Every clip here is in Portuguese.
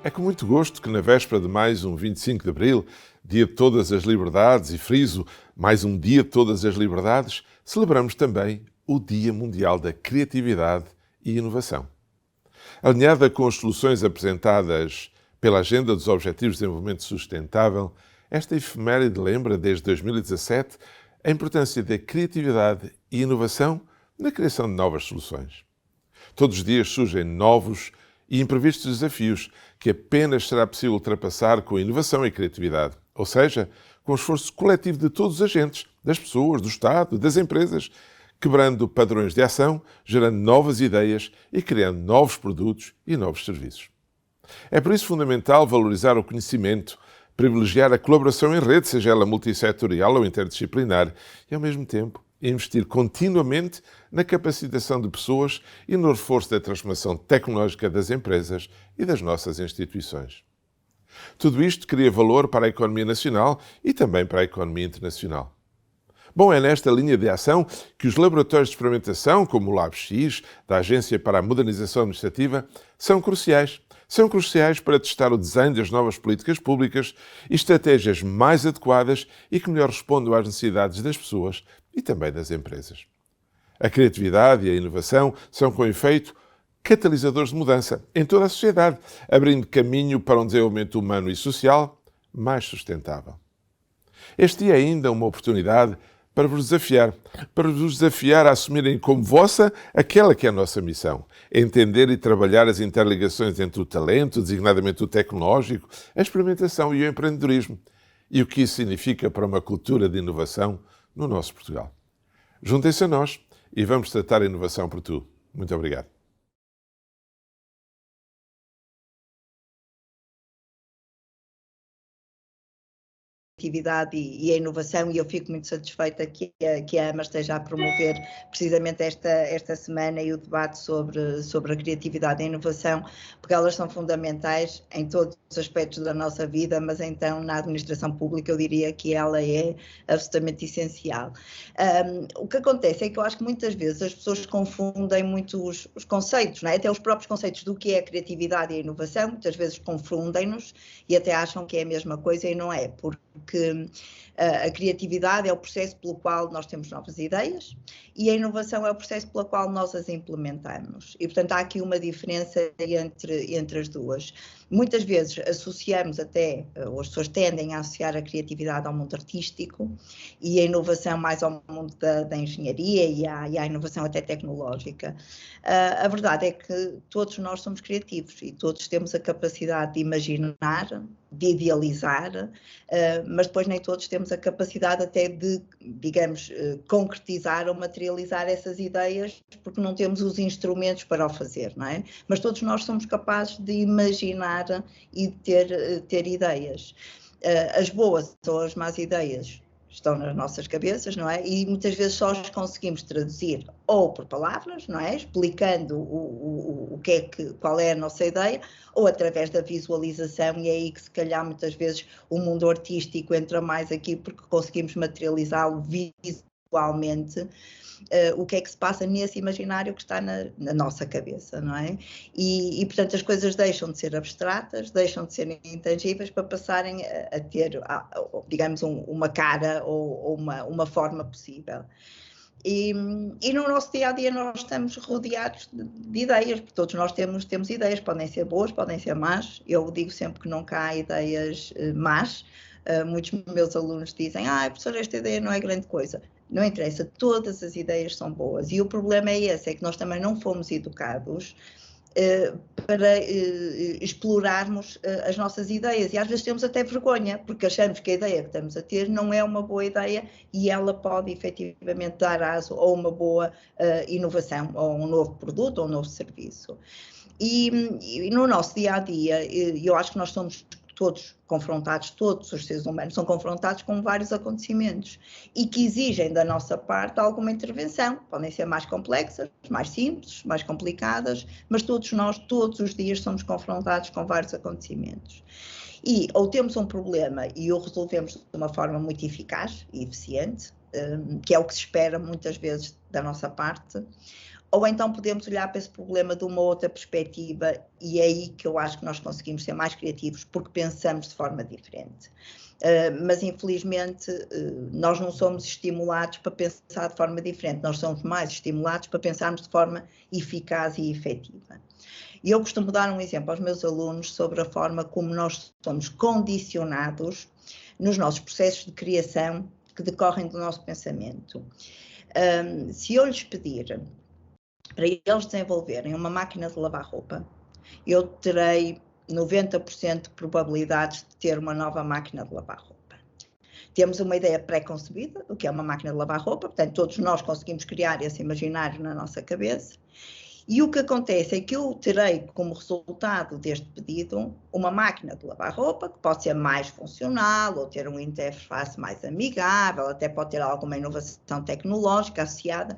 É com muito gosto que na véspera de mais um 25 de Abril, Dia de Todas as Liberdades, e friso, mais um Dia de Todas as Liberdades, celebramos também o Dia Mundial da Criatividade e Inovação. Alinhada com as soluções apresentadas pela Agenda dos Objetivos de Desenvolvimento Sustentável, esta efeméride lembra, desde 2017, a importância da criatividade e inovação na criação de novas soluções. Todos os dias surgem novos e imprevistos desafios que apenas será possível ultrapassar com inovação e criatividade, ou seja, com o esforço coletivo de todos os agentes, das pessoas, do Estado, das empresas, quebrando padrões de ação, gerando novas ideias e criando novos produtos e novos serviços. É por isso fundamental valorizar o conhecimento, privilegiar a colaboração em rede, seja ela multissetorial ou interdisciplinar, e ao mesmo tempo investir continuamente na capacitação de pessoas e no reforço da transformação tecnológica das empresas e das nossas instituições. Tudo isto cria valor para a economia nacional e também para a economia internacional. Bom, é nesta linha de ação que os laboratórios de experimentação, como o LabX, da Agência para a Modernização Administrativa, são cruciais. São cruciais para testar o desenho das novas políticas públicas e estratégias mais adequadas e que melhor respondam às necessidades das pessoas e também das empresas. A criatividade e a inovação são, com efeito, catalisadores de mudança em toda a sociedade, abrindo caminho para um desenvolvimento humano e social mais sustentável. Este dia é ainda uma oportunidade para vos desafiar a assumirem como vossa aquela que é a nossa missão: entender e trabalhar as interligações entre o talento, designadamente o tecnológico, a experimentação e o empreendedorismo, e o que isso significa para uma cultura de inovação no nosso Portugal. Juntem-se a nós e vamos tratar a inovação por tu. Muito obrigado. E a inovação, e eu fico muito satisfeita que a AMA esteja a promover precisamente esta semana e o debate sobre a criatividade e a inovação, porque elas são fundamentais em todos os aspectos da nossa vida, mas então na administração pública eu diria que ela é absolutamente essencial. O que acontece é que eu acho que muitas vezes as pessoas confundem muito os conceitos, não é? Até os próprios conceitos do que é a criatividade e a inovação, muitas vezes confundem-nos e até acham que é a mesma coisa e não é, porque a criatividade é o processo pelo qual nós temos novas ideias e a inovação é o processo pelo qual nós as implementamos. E, portanto, há aqui uma diferença entre as duas. Muitas vezes associamos ou as pessoas tendem a associar a criatividade ao mundo artístico e a inovação mais ao mundo da engenharia e à inovação até tecnológica. A verdade é que todos nós somos criativos e todos temos a capacidade de imaginar, de idealizar, mas depois nem todos temos a capacidade até de, digamos, concretizar ou materializar essas ideias, porque não temos os instrumentos para o fazer, não é? Mas todos nós somos capazes de imaginar e de ter ideias. As boas ou as más ideias estão nas nossas cabeças, não é? E muitas vezes só as conseguimos traduzir ou por palavras, não é? Explicando qual é a nossa ideia, ou através da visualização, e é aí que se calhar muitas vezes o mundo artístico entra mais aqui, porque conseguimos materializá-lo visualmente, o que é que se passa nesse imaginário que está na nossa cabeça, não é? E, portanto, as coisas deixam de ser abstratas, deixam de ser intangíveis para passarem a ter, digamos, uma cara ou uma forma possível. E no nosso dia-a-dia nós estamos rodeados de ideias, porque todos nós temos ideias, podem ser boas, podem ser más. Eu digo sempre que nunca há ideias más. Muitos meus alunos dizem, professora, esta ideia não é grande coisa. Não interessa, todas as ideias são boas. E o problema é esse, é que nós também não fomos educados para explorarmos as nossas ideias, e às vezes temos até vergonha, porque achamos que a ideia que estamos a ter não é uma boa ideia e ela pode efetivamente dar aso a uma boa inovação, ou um novo produto, ou um novo serviço. E no nosso dia-a-dia, eu acho que nós somos todos confrontados, todos os seres humanos são confrontados com vários acontecimentos e que exigem da nossa parte alguma intervenção. Podem ser mais complexas, mais simples, mais complicadas, mas todos nós, todos os dias, somos confrontados com vários acontecimentos. E ou temos um problema e o resolvemos de uma forma muito eficaz e eficiente, que é o que se espera muitas vezes da nossa parte, ou então podemos olhar para esse problema de uma outra perspectiva e é aí que eu acho que nós conseguimos ser mais criativos, porque pensamos de forma diferente. Mas infelizmente nós não somos estimulados para pensar de forma diferente, nós somos mais estimulados para pensarmos de forma eficaz e efetiva. E eu costumo dar um exemplo aos meus alunos sobre a forma como nós somos condicionados nos nossos processos de criação que decorrem do nosso pensamento. Se eu lhes pedir para eles desenvolverem uma máquina de lavar roupa, eu terei 90% de probabilidades de ter uma nova máquina de lavar roupa. Temos uma ideia pré-concebida do que é uma máquina de lavar roupa, portanto todos nós conseguimos criar esse imaginário na nossa cabeça. E o que acontece é que eu terei como resultado deste pedido uma máquina de lavar roupa que pode ser mais funcional ou ter uma interface mais amigável, até pode ter alguma inovação tecnológica associada,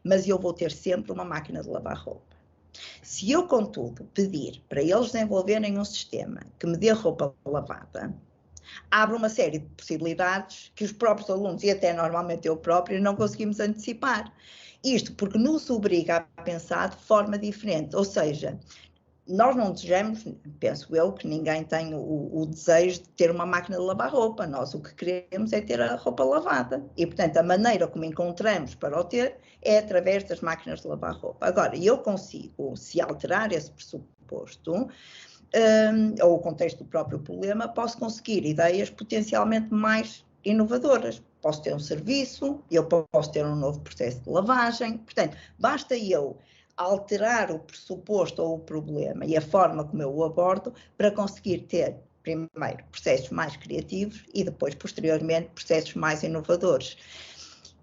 mas eu vou ter sempre uma máquina de lavar roupa. Se eu, contudo, pedir para eles desenvolverem um sistema que me dê roupa lavada, abre uma série de possibilidades que os próprios alunos e até normalmente eu próprio não conseguimos antecipar. Isto porque nos obriga a pensar de forma diferente, ou seja, nós não desejamos, penso eu, que ninguém tem o desejo de ter uma máquina de lavar roupa, nós o que queremos é ter a roupa lavada e, portanto, a maneira como encontramos para o ter é através das máquinas de lavar roupa. Agora, eu consigo, se alterar esse pressuposto, ou o contexto do próprio problema, posso conseguir ideias potencialmente mais inovadoras. Posso ter um serviço, eu posso ter um novo processo de lavagem, portanto, basta eu alterar o pressuposto ou o problema e a forma como eu o abordo para conseguir ter, primeiro, processos mais criativos e depois, posteriormente, processos mais inovadores.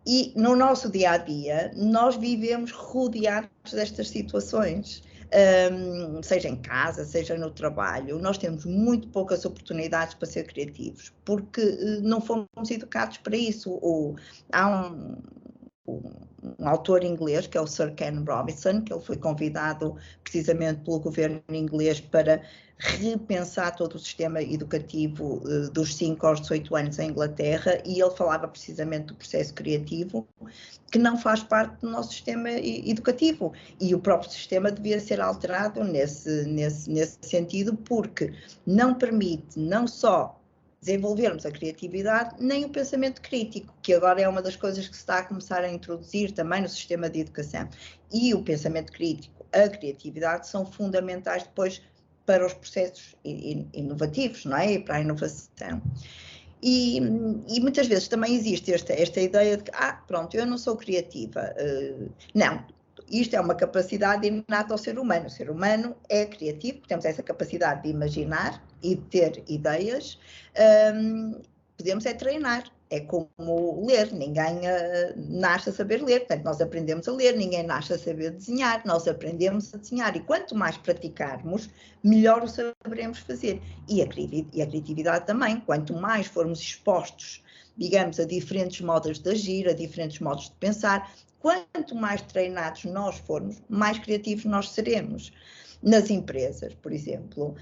E no nosso dia-a-dia, nós vivemos rodeados destas situações. Seja em casa, seja no trabalho, nós temos muito poucas oportunidades para ser criativos, porque não fomos educados para isso. Há um autor inglês, que é o Sir Ken Robinson, que ele foi convidado precisamente pelo governo inglês para repensar todo o sistema educativo dos 5 aos 18 anos em Inglaterra, e ele falava precisamente do processo criativo, que não faz parte do nosso sistema educativo, e o próprio sistema devia ser alterado nesse sentido, porque não permite não só desenvolvermos a criatividade, nem o pensamento crítico, que agora é uma das coisas que se está a começar a introduzir também no sistema de educação. E o pensamento crítico, a criatividade, são fundamentais depois para os processos inovativos, não é? E para a inovação. E muitas vezes também existe esta ideia de que, pronto, eu não sou criativa. Não, isto é uma capacidade inata ao ser humano. O ser humano é criativo, temos essa capacidade de imaginar e de ter ideias. Podemos treinar. É como ler, ninguém nasce a saber ler, portanto nós aprendemos a ler, ninguém nasce a saber desenhar, nós aprendemos a desenhar e quanto mais praticarmos, melhor o saberemos fazer. E a criatividade também, quanto mais formos expostos, digamos, a diferentes modos de agir, a diferentes modos de pensar, quanto mais treinados nós formos, mais criativos nós seremos. Nas empresas, por exemplo,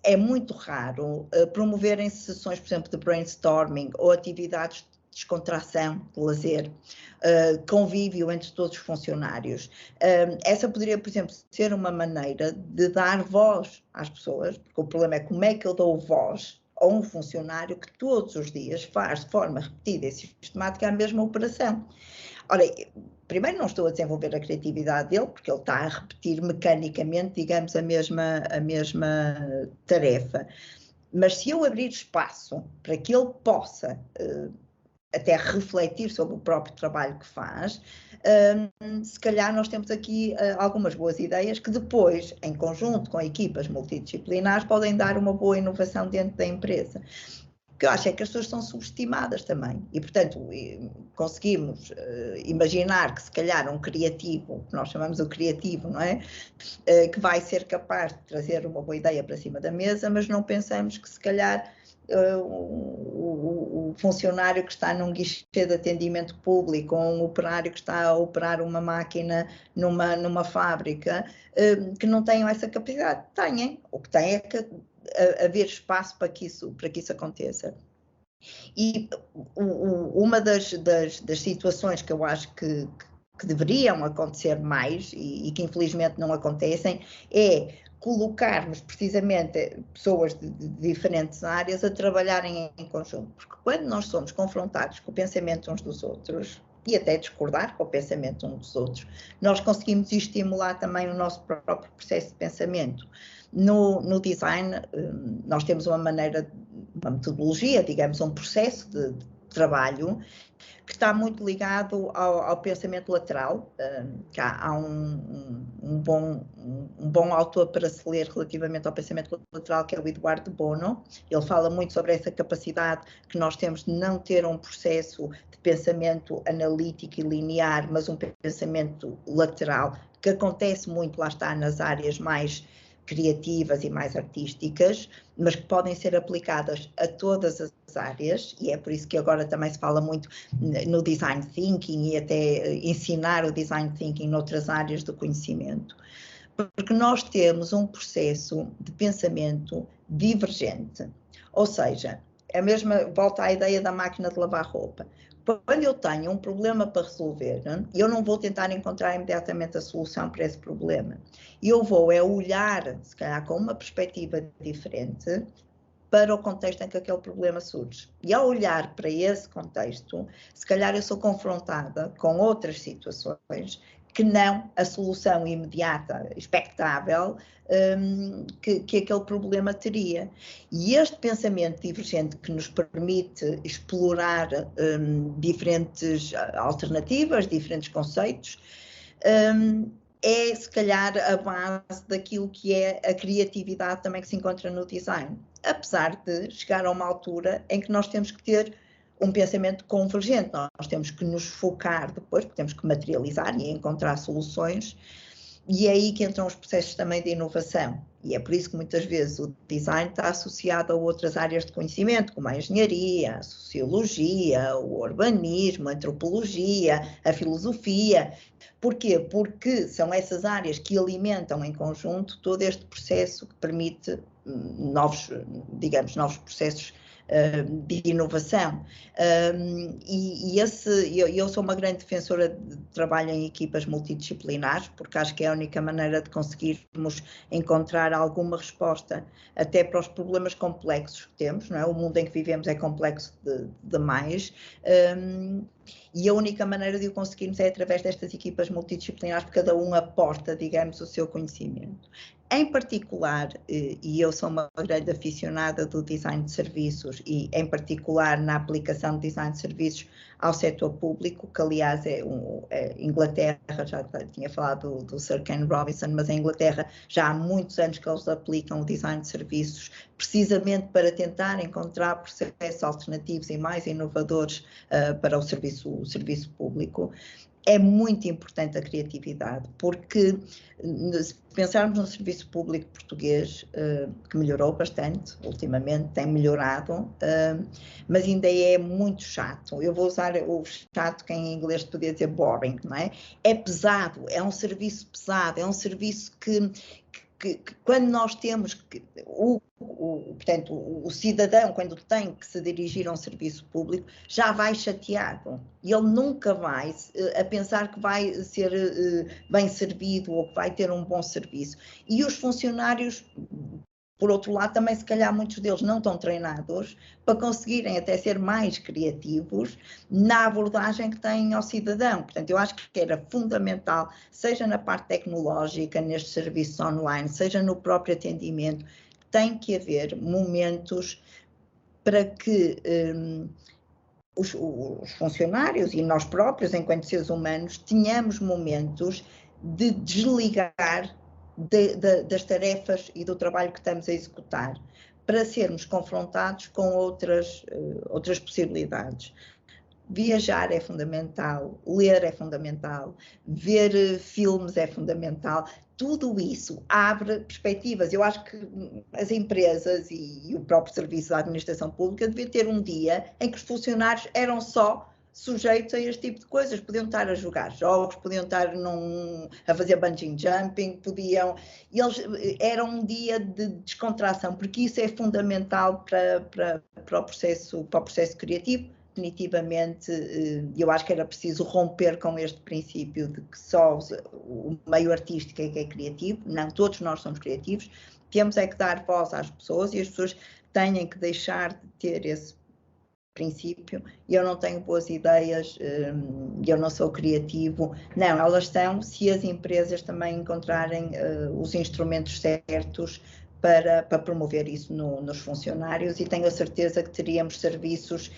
é muito raro promoverem sessões, por exemplo, de brainstorming ou atividades de descontração, de lazer, convívio entre todos os funcionários. Essa poderia, por exemplo, ser uma maneira de dar voz às pessoas, porque o problema é como é que eu dou voz a um funcionário que todos os dias faz de forma repetida e sistemática a mesma operação. Ora, primeiro não estou a desenvolver a criatividade dele, porque ele está a repetir mecanicamente, digamos, a mesma tarefa. Mas se eu abrir espaço para que ele possa até refletir sobre o próprio trabalho que faz, se calhar nós temos aqui algumas boas ideias que depois, em conjunto com equipas multidisciplinares, podem dar uma boa inovação dentro da empresa. O que eu acho é que as pessoas são subestimadas também e, portanto, conseguimos imaginar que se calhar um criativo, que nós chamamos o criativo, não é? Que vai ser capaz de trazer uma boa ideia para cima da mesa, mas não pensamos que se calhar o funcionário que está num guichê de atendimento público ou um operário que está a operar uma máquina numa fábrica, que não tenham essa capacidade. Tenham, o que têm é que haver espaço para que isso aconteça. E uma das situações que eu acho que que deveriam acontecer mais e que infelizmente não acontecem, é colocarmos precisamente pessoas de diferentes áreas a trabalharem em conjunto, porque quando nós somos confrontados com o pensamento uns dos outros, e até discordar com o pensamento uns dos outros, nós conseguimos estimular também o nosso próprio processo de pensamento. No design, nós temos uma metodologia, digamos, um processo de trabalho que está muito ligado ao pensamento lateral. Há um bom autor para se ler relativamente ao pensamento lateral, que é o Eduardo Bono. Ele fala muito sobre essa capacidade que nós temos de não ter um processo de pensamento analítico e linear, mas um pensamento lateral, que acontece muito, lá está, nas áreas mais criativas e mais artísticas, mas que podem ser aplicadas a todas as áreas, e é por isso que agora também se fala muito no design thinking e até ensinar o design thinking noutras áreas do conhecimento, porque nós temos um processo de pensamento divergente, ou seja, a mesma, volta à ideia da máquina de lavar roupa. Quando eu tenho um problema para resolver, eu não vou tentar encontrar imediatamente a solução para esse problema. Eu vou olhar, se calhar, com uma perspectiva diferente para o contexto em que aquele problema surge. E ao olhar para esse contexto, se calhar eu sou confrontada com outras situações que não a solução imediata, expectável, que aquele problema teria. E este pensamento divergente que nos permite explorar diferentes alternativas, diferentes conceitos, é se calhar a base daquilo que é a criatividade também que se encontra no design. Apesar de chegar a uma altura em que nós temos que ter um pensamento convergente, nós temos que nos focar depois, porque temos que materializar e encontrar soluções, e é aí que entram os processos também de inovação. E é por isso que muitas vezes o design está associado a outras áreas de conhecimento, como a engenharia, a sociologia, o urbanismo, a antropologia, a filosofia. Porquê? Porque são essas áreas que alimentam em conjunto todo este processo que permite novos processos de inovação. Eu sou uma grande defensora de trabalho em equipas multidisciplinares, porque acho que é a única maneira de conseguirmos encontrar alguma resposta até para os problemas complexos que temos, não é? O mundo em que vivemos é complexo demais. E a única maneira de o conseguirmos é através destas equipas multidisciplinares, porque cada um aporta, digamos, o seu conhecimento. Em particular, e eu sou uma grande aficionada do design de serviços e, em particular, na aplicação de design de serviços ao setor público, que, aliás, Inglaterra, já tinha falado do Sir Ken Robinson, mas em Inglaterra já há muitos anos que eles aplicam o design de serviços, precisamente para tentar encontrar processos alternativos e mais inovadores para o serviço público. É muito importante a criatividade, porque se pensarmos no serviço público português, que melhorou bastante ultimamente, tem melhorado, mas ainda é muito chato. Eu vou usar o chato que em inglês podia dizer boring, não é? É pesado, é um serviço pesado, é um serviço que quando nós temos portanto, o cidadão, quando tem que se dirigir a um serviço público, já vai chateado. E ele nunca vai a pensar que vai ser bem servido ou que vai ter um bom serviço. E os funcionários, por outro lado, também se calhar muitos deles não estão treinados para conseguirem até ser mais criativos na abordagem que têm ao cidadão. Portanto, eu acho que era fundamental, seja na parte tecnológica, nestes serviços online, seja no próprio atendimento, tem que haver momentos para que os funcionários e nós próprios, enquanto seres humanos, tenhamos momentos de desligar das tarefas e do trabalho que estamos a executar, para sermos confrontados com outras possibilidades. Viajar é fundamental, ler é fundamental, ver filmes é fundamental. Tudo isso abre perspectivas. Eu acho que as empresas e o próprio serviço da administração pública devia ter um dia em que os funcionários eram só sujeitos a este tipo de coisas. Podiam estar a jogar jogos, podiam estar a fazer bungee jumping, era um dia de descontração, porque isso é fundamental para o processo criativo, definitivamente, eu acho que era preciso romper com este princípio de que só o meio artístico é que é criativo. Não, todos nós somos criativos. Temos é que dar voz às pessoas e as pessoas têm que deixar de ter esse princípio. Eu não tenho boas ideias, eu não sou criativo. Não, elas estão, se as empresas também encontrarem os instrumentos certos para promover isso nos funcionários, e tenho a certeza que teríamos serviços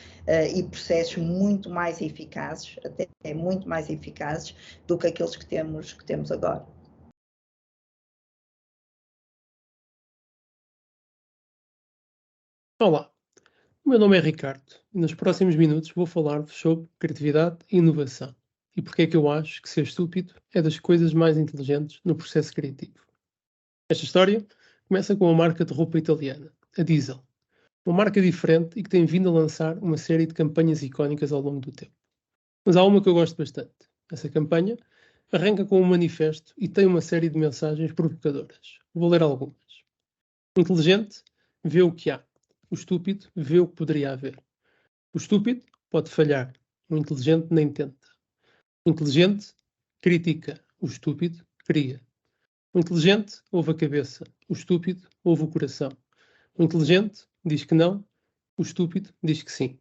e processos muito mais eficazes, até muito mais eficazes do que aqueles que temos agora. Olá, o meu nome é Ricardo e nos próximos minutos vou falar-vos sobre criatividade e inovação e porque é que eu acho que ser estúpido é das coisas mais inteligentes no processo criativo. Esta história começa com uma marca de roupa italiana, a Diesel, uma marca diferente e que tem vindo a lançar uma série de campanhas icónicas ao longo do tempo. Mas há uma que eu gosto bastante. Essa campanha arranca com um manifesto e tem uma série de mensagens provocadoras. Vou ler algumas. O inteligente vê o que há. O estúpido vê o que poderia haver. O estúpido pode falhar. O inteligente nem tenta. O inteligente critica. O estúpido cria. O inteligente ouve a cabeça. O estúpido ouve o coração. O inteligente diz que não. O estúpido diz que sim.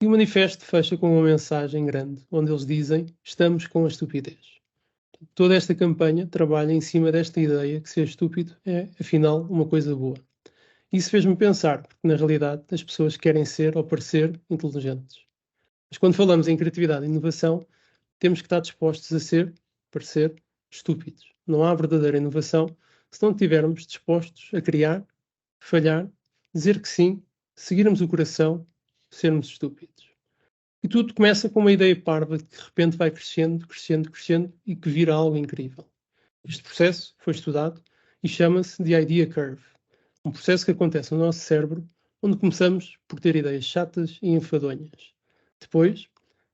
E o manifesto fecha com uma mensagem grande, onde eles dizem: estamos com a estupidez. Toda esta campanha trabalha em cima desta ideia que ser estúpido é, afinal, uma coisa boa. Isso fez-me pensar, porque na realidade as pessoas querem ser ou parecer inteligentes. Mas quando falamos em criatividade e inovação, temos que estar dispostos a parecer estúpidos. Não há verdadeira inovação se não estivermos dispostos a criar, falhar, dizer que sim, seguirmos o coração, sermos estúpidos. E tudo começa com uma ideia parva que de repente vai crescendo, crescendo, crescendo e que vira algo incrível. Este processo foi estudado e chama-se The Idea Curve. Um processo que acontece no nosso cérebro, onde começamos por ter ideias chatas e enfadonhas. Depois,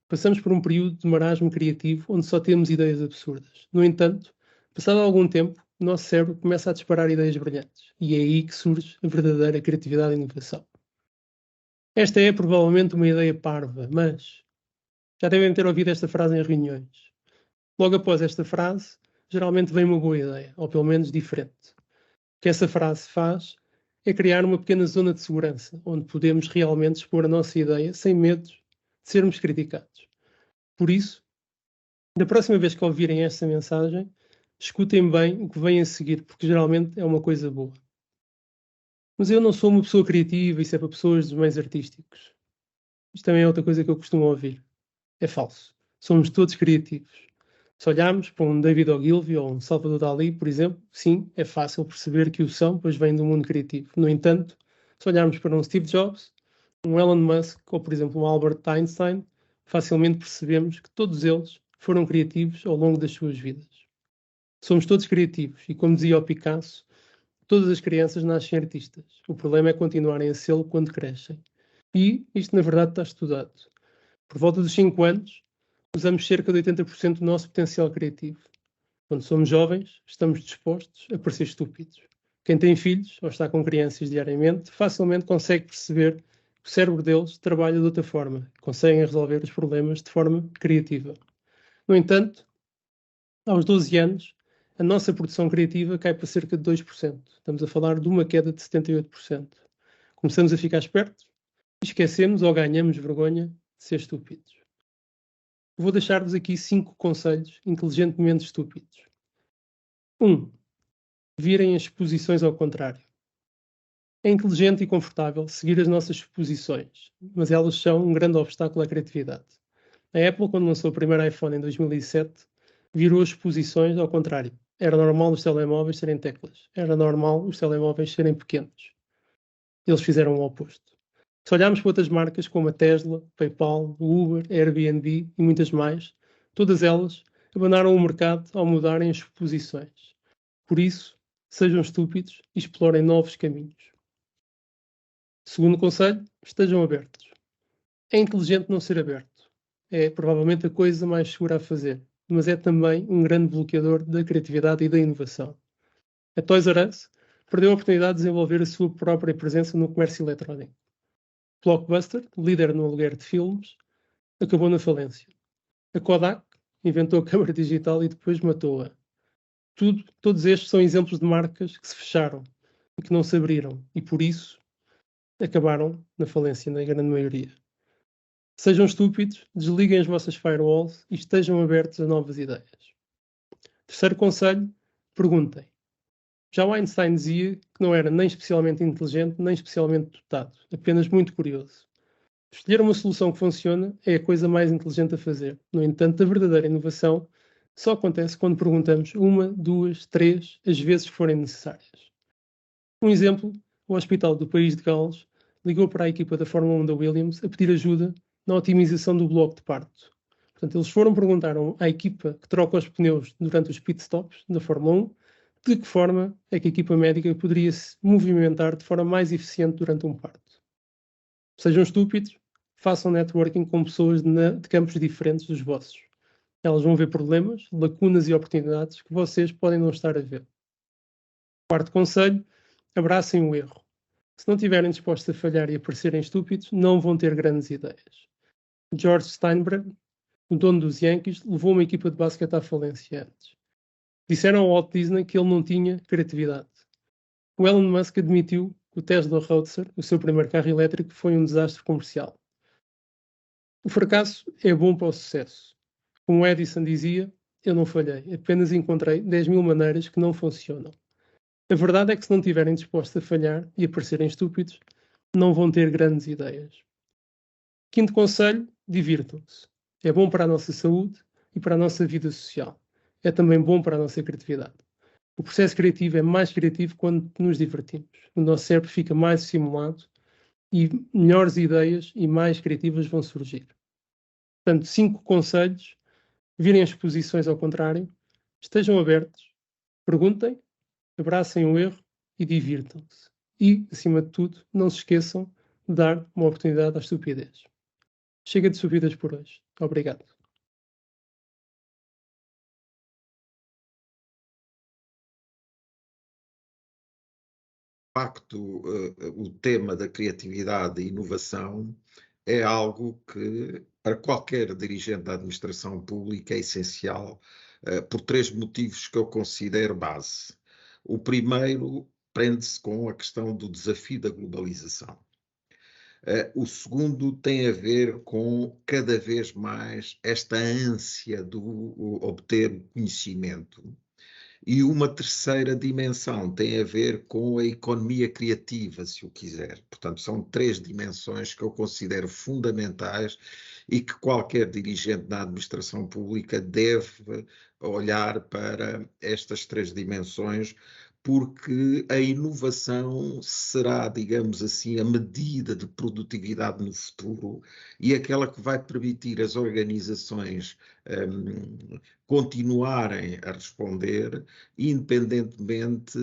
passamos por um período de marasmo criativo, onde só temos ideias absurdas. No entanto, passado algum tempo, o nosso cérebro começa a disparar ideias brilhantes. E é aí que surge a verdadeira criatividade e inovação. Esta é provavelmente uma ideia parva, mas já devem ter ouvido esta frase em reuniões. Logo após esta frase, geralmente vem uma boa ideia, ou pelo menos diferente. O que essa frase faz é criar uma pequena zona de segurança, onde podemos realmente expor a nossa ideia sem medo de sermos criticados. Por isso, da próxima vez que ouvirem esta mensagem, escutem bem o que vem a seguir, porque geralmente é uma coisa boa. Mas eu não sou uma pessoa criativa, isso é para pessoas dos meios artísticos. Isto também é outra coisa que eu costumo ouvir. É falso. Somos todos criativos. Se olharmos para um David Ogilvy ou um Salvador Dalí, por exemplo, sim, é fácil perceber que o são, pois vêm do mundo criativo. No entanto, se olharmos para um Steve Jobs, um Elon Musk ou, por exemplo, um Albert Einstein, facilmente percebemos que todos eles foram criativos ao longo das suas vidas. Somos todos criativos e, como dizia o Picasso, todas as crianças nascem artistas. O problema é continuarem a sê-lo quando crescem. E isto, na verdade, está estudado. Por volta dos 5 anos, usamos cerca de 80% do nosso potencial criativo. Quando somos jovens, estamos dispostos a parecer estúpidos. Quem tem filhos ou está com crianças diariamente, facilmente consegue perceber que o cérebro deles trabalha de outra forma, conseguem resolver os problemas de forma criativa. No entanto, aos 12 anos, a nossa produção criativa cai para cerca de 2%. Estamos a falar de uma queda de 78%. Começamos a ficar espertos e esquecemos ou ganhamos vergonha de ser estúpidos. Vou deixar-vos aqui 5 conselhos inteligentemente estúpidos. 1. Virem as exposições ao contrário. É inteligente e confortável seguir as nossas exposições, mas elas são um grande obstáculo à criatividade. A Apple, quando lançou o primeiro iPhone em 2007, virou as exposições ao contrário. Era normal os telemóveis serem teclas. Era normal os telemóveis serem pequenos. Eles fizeram o oposto. Se olharmos para outras marcas como a Tesla, PayPal, Uber, Airbnb e muitas mais, todas elas abandonaram o mercado ao mudarem as posições. Por isso, sejam estúpidos e explorem novos caminhos. Segundo conselho, estejam abertos. É inteligente não ser aberto. É provavelmente a coisa mais segura a fazer, mas é também um grande bloqueador da criatividade e da inovação. A Toys R Us perdeu a oportunidade de desenvolver a sua própria presença no comércio eletrónico. Blockbuster, líder no aluguer de filmes, acabou na falência. A Kodak inventou a câmara digital e depois matou-a. Todos estes são exemplos de marcas que se fecharam e que não se abriram e, por isso, acabaram na falência, na grande maioria. Sejam estúpidos, desliguem as vossas firewalls e estejam abertos a novas ideias. Terceiro conselho, perguntem. Já o Einstein dizia que não era nem especialmente inteligente, nem especialmente dotado, apenas muito curioso. Escolher uma solução que funciona é a coisa mais inteligente a fazer. No entanto, a verdadeira inovação só acontece quando perguntamos 1, 2, 3, as vezes que forem necessárias. Um exemplo, o Hospital do País de Gales ligou para a equipa da Fórmula 1 da Williams a pedir ajuda na otimização do bloco de parto. Portanto, eles perguntaram à equipa que troca os pneus durante os pitstops da Fórmula 1 de que forma é que a equipa médica poderia se movimentar de forma mais eficiente durante um parto. Sejam estúpidos, façam networking com pessoas de campos diferentes dos vossos. Elas vão ver problemas, lacunas e oportunidades que vocês podem não estar a ver. Quarto conselho, abracem o erro. Se não estiverem dispostos a falhar e a parecerem estúpidos, não vão ter grandes ideias. George Steinbrenner, o dono dos Yankees, levou uma equipa de basquete à falência antes. Disseram ao Walt Disney que ele não tinha criatividade. O Elon Musk admitiu que o Tesla Roadster, o seu primeiro carro elétrico, foi um desastre comercial. O fracasso é bom para o sucesso. Como Edison dizia, eu não falhei, apenas encontrei 10.000 maneiras que não funcionam. A verdade é que se não estiverem dispostos a falhar e a parecerem estúpidos, não vão ter grandes ideias. Quinto conselho, divirtam-se. É bom para a nossa saúde e para a nossa vida social. É também bom para a nossa criatividade. O processo criativo é mais criativo quando nos divertimos. O nosso cérebro fica mais estimulado e melhores ideias e mais criativas vão surgir. Portanto, 5 conselhos. Virem as posições ao contrário. Estejam abertos. Perguntem. Abracem o erro e divirtam-se. E, acima de tudo, não se esqueçam de dar uma oportunidade à estupidez. Chega de subidas por hoje. Obrigado. De facto, o tema da criatividade e inovação é algo que, para qualquer dirigente da administração pública, é essencial, por 3 motivos que eu considero base. O primeiro prende-se com a questão do desafio da globalização. O segundo tem a ver com, cada vez mais, esta ânsia de obter conhecimento. E uma terceira dimensão tem a ver com a economia criativa, se o quiser. Portanto, são 3 dimensões que eu considero fundamentais e que qualquer dirigente da administração pública deve olhar para estas 3 dimensões, porque a inovação será, digamos assim, a medida de produtividade no futuro e aquela que vai permitir às organizações continuarem a responder, independentemente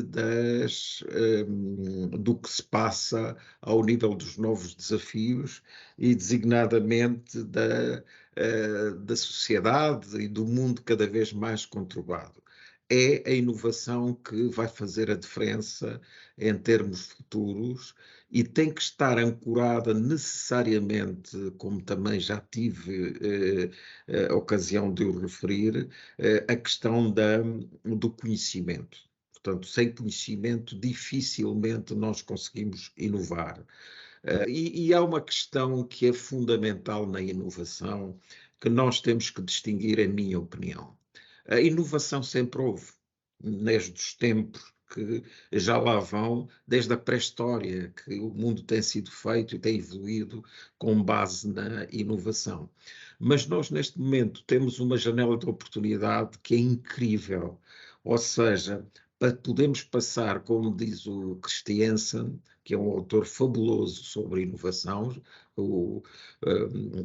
do que se passa ao nível dos novos desafios e, designadamente, da sociedade e do mundo cada vez mais conturbado. É a inovação que vai fazer a diferença em termos futuros e tem que estar ancorada necessariamente, como também já tive a ocasião de o referir, a questão do conhecimento. Portanto, sem conhecimento, dificilmente nós conseguimos inovar. E há uma questão que é fundamental na inovação, que nós temos que distinguir, em minha opinião. A inovação sempre houve, desde os tempos que já lá vão, desde a pré-história, que o mundo tem sido feito e tem evoluído com base na inovação. Mas nós, neste momento, temos uma janela de oportunidade que é incrível. Ou seja, podemos passar, como diz o Christiansen, que é um autor fabuloso sobre inovação,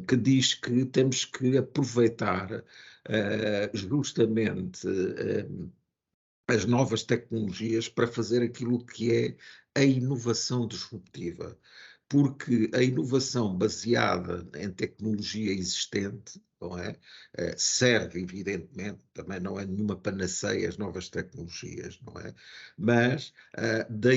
que diz que temos que aproveitar justamente as novas tecnologias para fazer aquilo que é a inovação disruptiva. porque a inovação baseada em tecnologia existente, não é? Serve, evidentemente, também não é nenhuma panaceia as novas tecnologias, não é? Mas da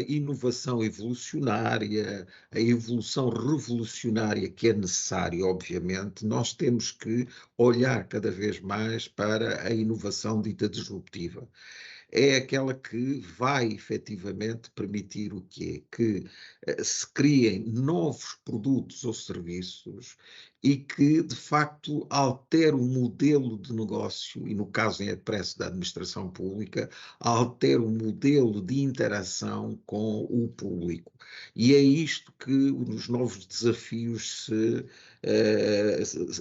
inovação evolucionária, a evolução revolucionária que é necessária, obviamente, nós temos que olhar cada vez mais para a inovação dita disruptiva. É aquela que vai efetivamente permitir o quê? Que se criem novos produtos ou serviços e que, de facto, altere o modelo de negócio, e no caso em expresso da administração pública, altere o modelo de interação com o público. E é isto que os novos desafios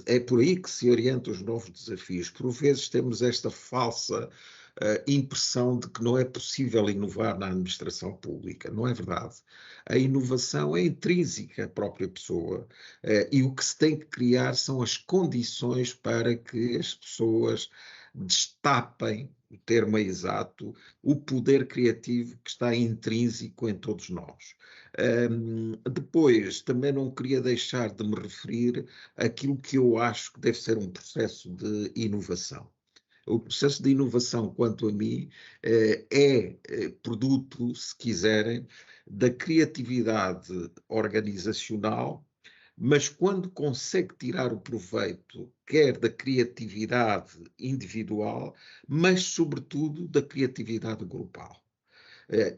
é por aí que se orientam os novos desafios. Por vezes temos esta falsa impressão de que não é possível inovar na administração pública. Não é verdade. A inovação é intrínseca à própria pessoa e o que se tem que criar são as condições para que as pessoas destapem, o termo é exato, o poder criativo que está intrínseco em todos nós. Depois, também não queria deixar de me referir àquilo que eu acho que deve ser um processo de inovação. O processo de inovação, quanto a mim, é produto, se quiserem, da criatividade organizacional, mas quando consegue tirar o proveito, quer da criatividade individual, mas, sobretudo, da criatividade grupal.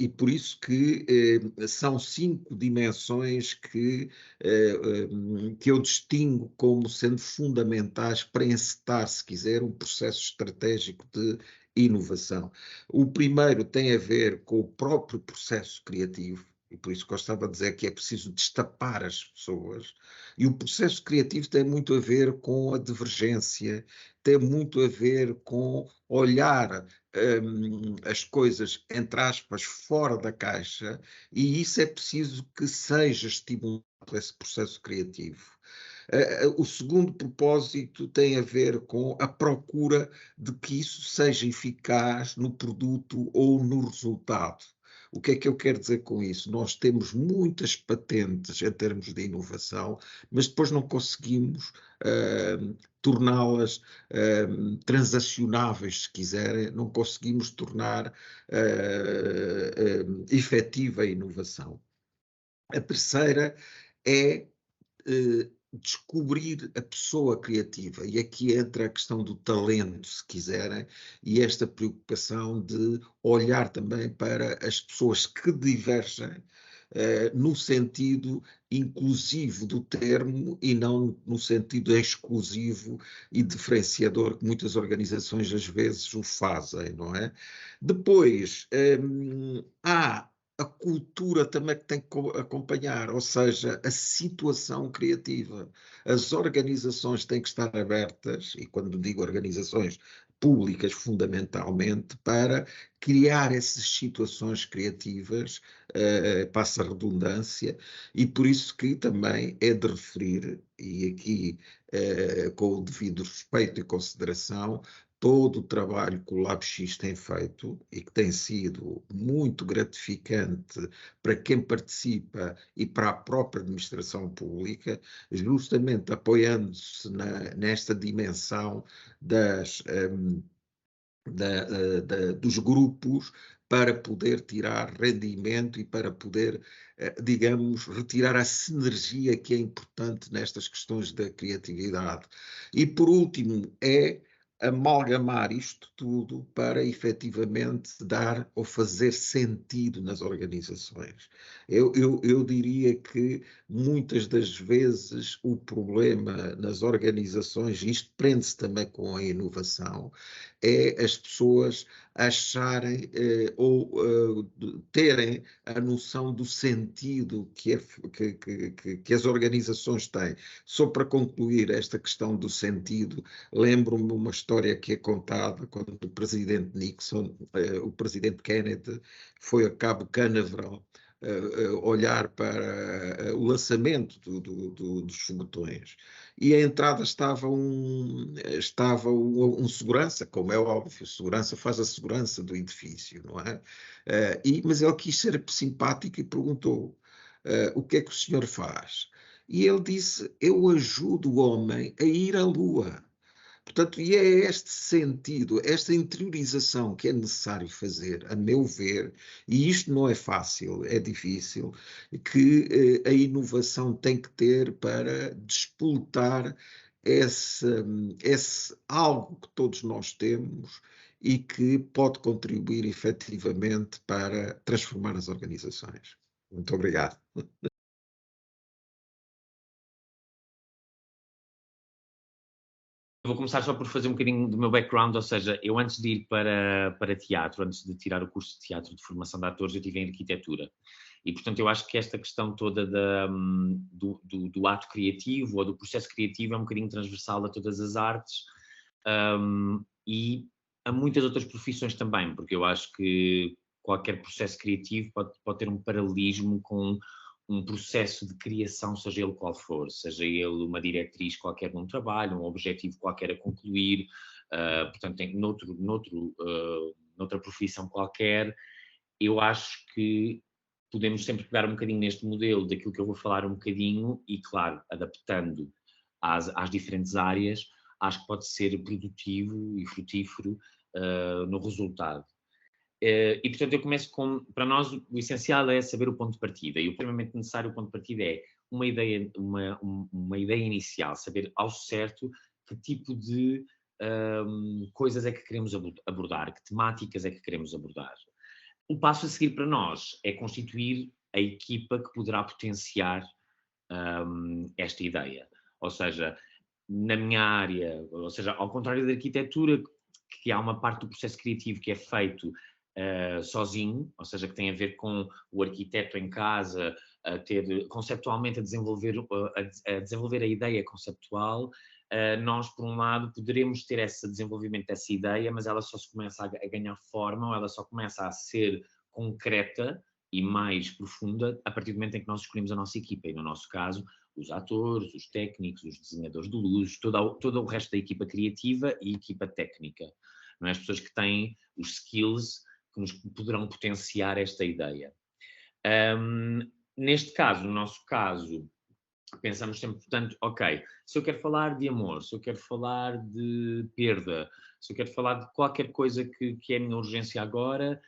E por isso que são 5 dimensões que eu distingo como sendo fundamentais para encetar, se quiser, um processo estratégico de inovação. O primeiro tem a ver com o próprio processo criativo, e por isso gostava de dizer que é preciso destapar as pessoas, e o processo criativo tem muito a ver com a divergência, tem muito a ver com olhar as coisas, entre aspas, fora da caixa, e isso é preciso que seja estimulado esse processo criativo. O segundo propósito tem a ver com a procura de que isso seja eficaz no produto ou no resultado. O que é que eu quero dizer com isso? Nós temos muitas patentes em termos de inovação, mas depois não conseguimos torná-las transacionáveis, se quiserem, não conseguimos tornar efetiva a inovação. A terceira é descobrir a pessoa criativa, e aqui entra a questão do talento, se quiserem, e esta preocupação de olhar também para as pessoas que divergem no sentido inclusivo do termo e não no sentido exclusivo e diferenciador que muitas organizações às vezes o fazem, não é? Depois, há a cultura também que tem que acompanhar, ou seja, a situação criativa. As organizações têm que estar abertas, e quando digo organizações públicas, fundamentalmente, para criar essas situações criativas, passa a redundância, e por isso que também é de referir, e aqui com o devido respeito e consideração, todo o trabalho que o LabX tem feito e que tem sido muito gratificante para quem participa e para a própria administração pública, justamente apoiando-se nesta dimensão dos grupos para poder tirar rendimento e para poder, digamos, retirar a sinergia que é importante nestas questões da criatividade. E, por último, é amalgamar isto tudo para efetivamente dar ou fazer sentido nas organizações. Eu diria que muitas das vezes o problema nas organizações, e isto prende-se também com a inovação, é as pessoas acharem ou terem a noção do sentido que as organizações têm. Só para concluir esta questão do sentido, lembro-me uma história que é contada quando o presidente Nixon, o presidente Kennedy, foi a Cabo Canaveral olhar para o lançamento dos foguetões. E à entrada estava um segurança, como é óbvio, segurança faz a segurança do edifício, não é? Mas ele quis ser simpático e perguntou: o que é que o senhor faz? E ele disse, eu ajudo o homem a ir à Lua. Portanto, e é este sentido, esta interiorização que é necessário fazer, a meu ver, e isto não é fácil, é difícil, que a inovação tem que ter para despoltar esse algo que todos nós temos e que pode contribuir efetivamente para transformar as organizações. Muito obrigado. Eu vou começar só por fazer um bocadinho do meu background, ou seja, eu antes de ir para teatro, antes de tirar o curso de teatro de formação de atores, eu estive em arquitetura. E, portanto, eu acho que esta questão toda do ato criativo ou do processo criativo é um bocadinho transversal a todas as artes e a muitas outras profissões também, porque eu acho que qualquer processo criativo pode ter um paralelismo com um processo de criação, seja ele qual for, seja ele uma diretriz qualquer num trabalho, um objetivo qualquer a concluir, portanto, noutra profissão qualquer, eu acho que podemos sempre pegar um bocadinho neste modelo daquilo que eu vou falar um bocadinho e, claro, adaptando às diferentes áreas, acho que pode ser produtivo e frutífero no resultado. E, portanto, eu começo com... Para nós, o essencial é saber o ponto de partida. E o extremamente necessário o ponto de partida é uma ideia inicial, saber ao certo que tipo de coisas é que queremos abordar, que temáticas é que queremos abordar. O passo a seguir para nós é constituir a equipa que poderá potenciar esta ideia. Ou seja, na minha área, ou seja, ao contrário da arquitetura, que há uma parte do processo criativo que é feito sozinho, ou seja, que tem a ver com o arquiteto em casa, conceptualmente a desenvolver a ideia conceptual. Nós, por um lado, poderemos ter esse desenvolvimento dessa ideia, mas ela só se começa a ganhar forma, ou ela só começa a ser concreta e mais profunda a partir do momento em que nós escolhemos a nossa equipa, e no nosso caso, os atores, os técnicos, os desenhadores de luz, todo o resto da equipa criativa e equipa técnica. Não é? As pessoas que têm os skills que nos poderão potenciar esta ideia. Neste caso, no nosso caso, pensamos sempre, portanto, ok, se eu quero falar de amor, se eu quero falar de perda, se eu quero falar de qualquer coisa que é a minha urgência agora,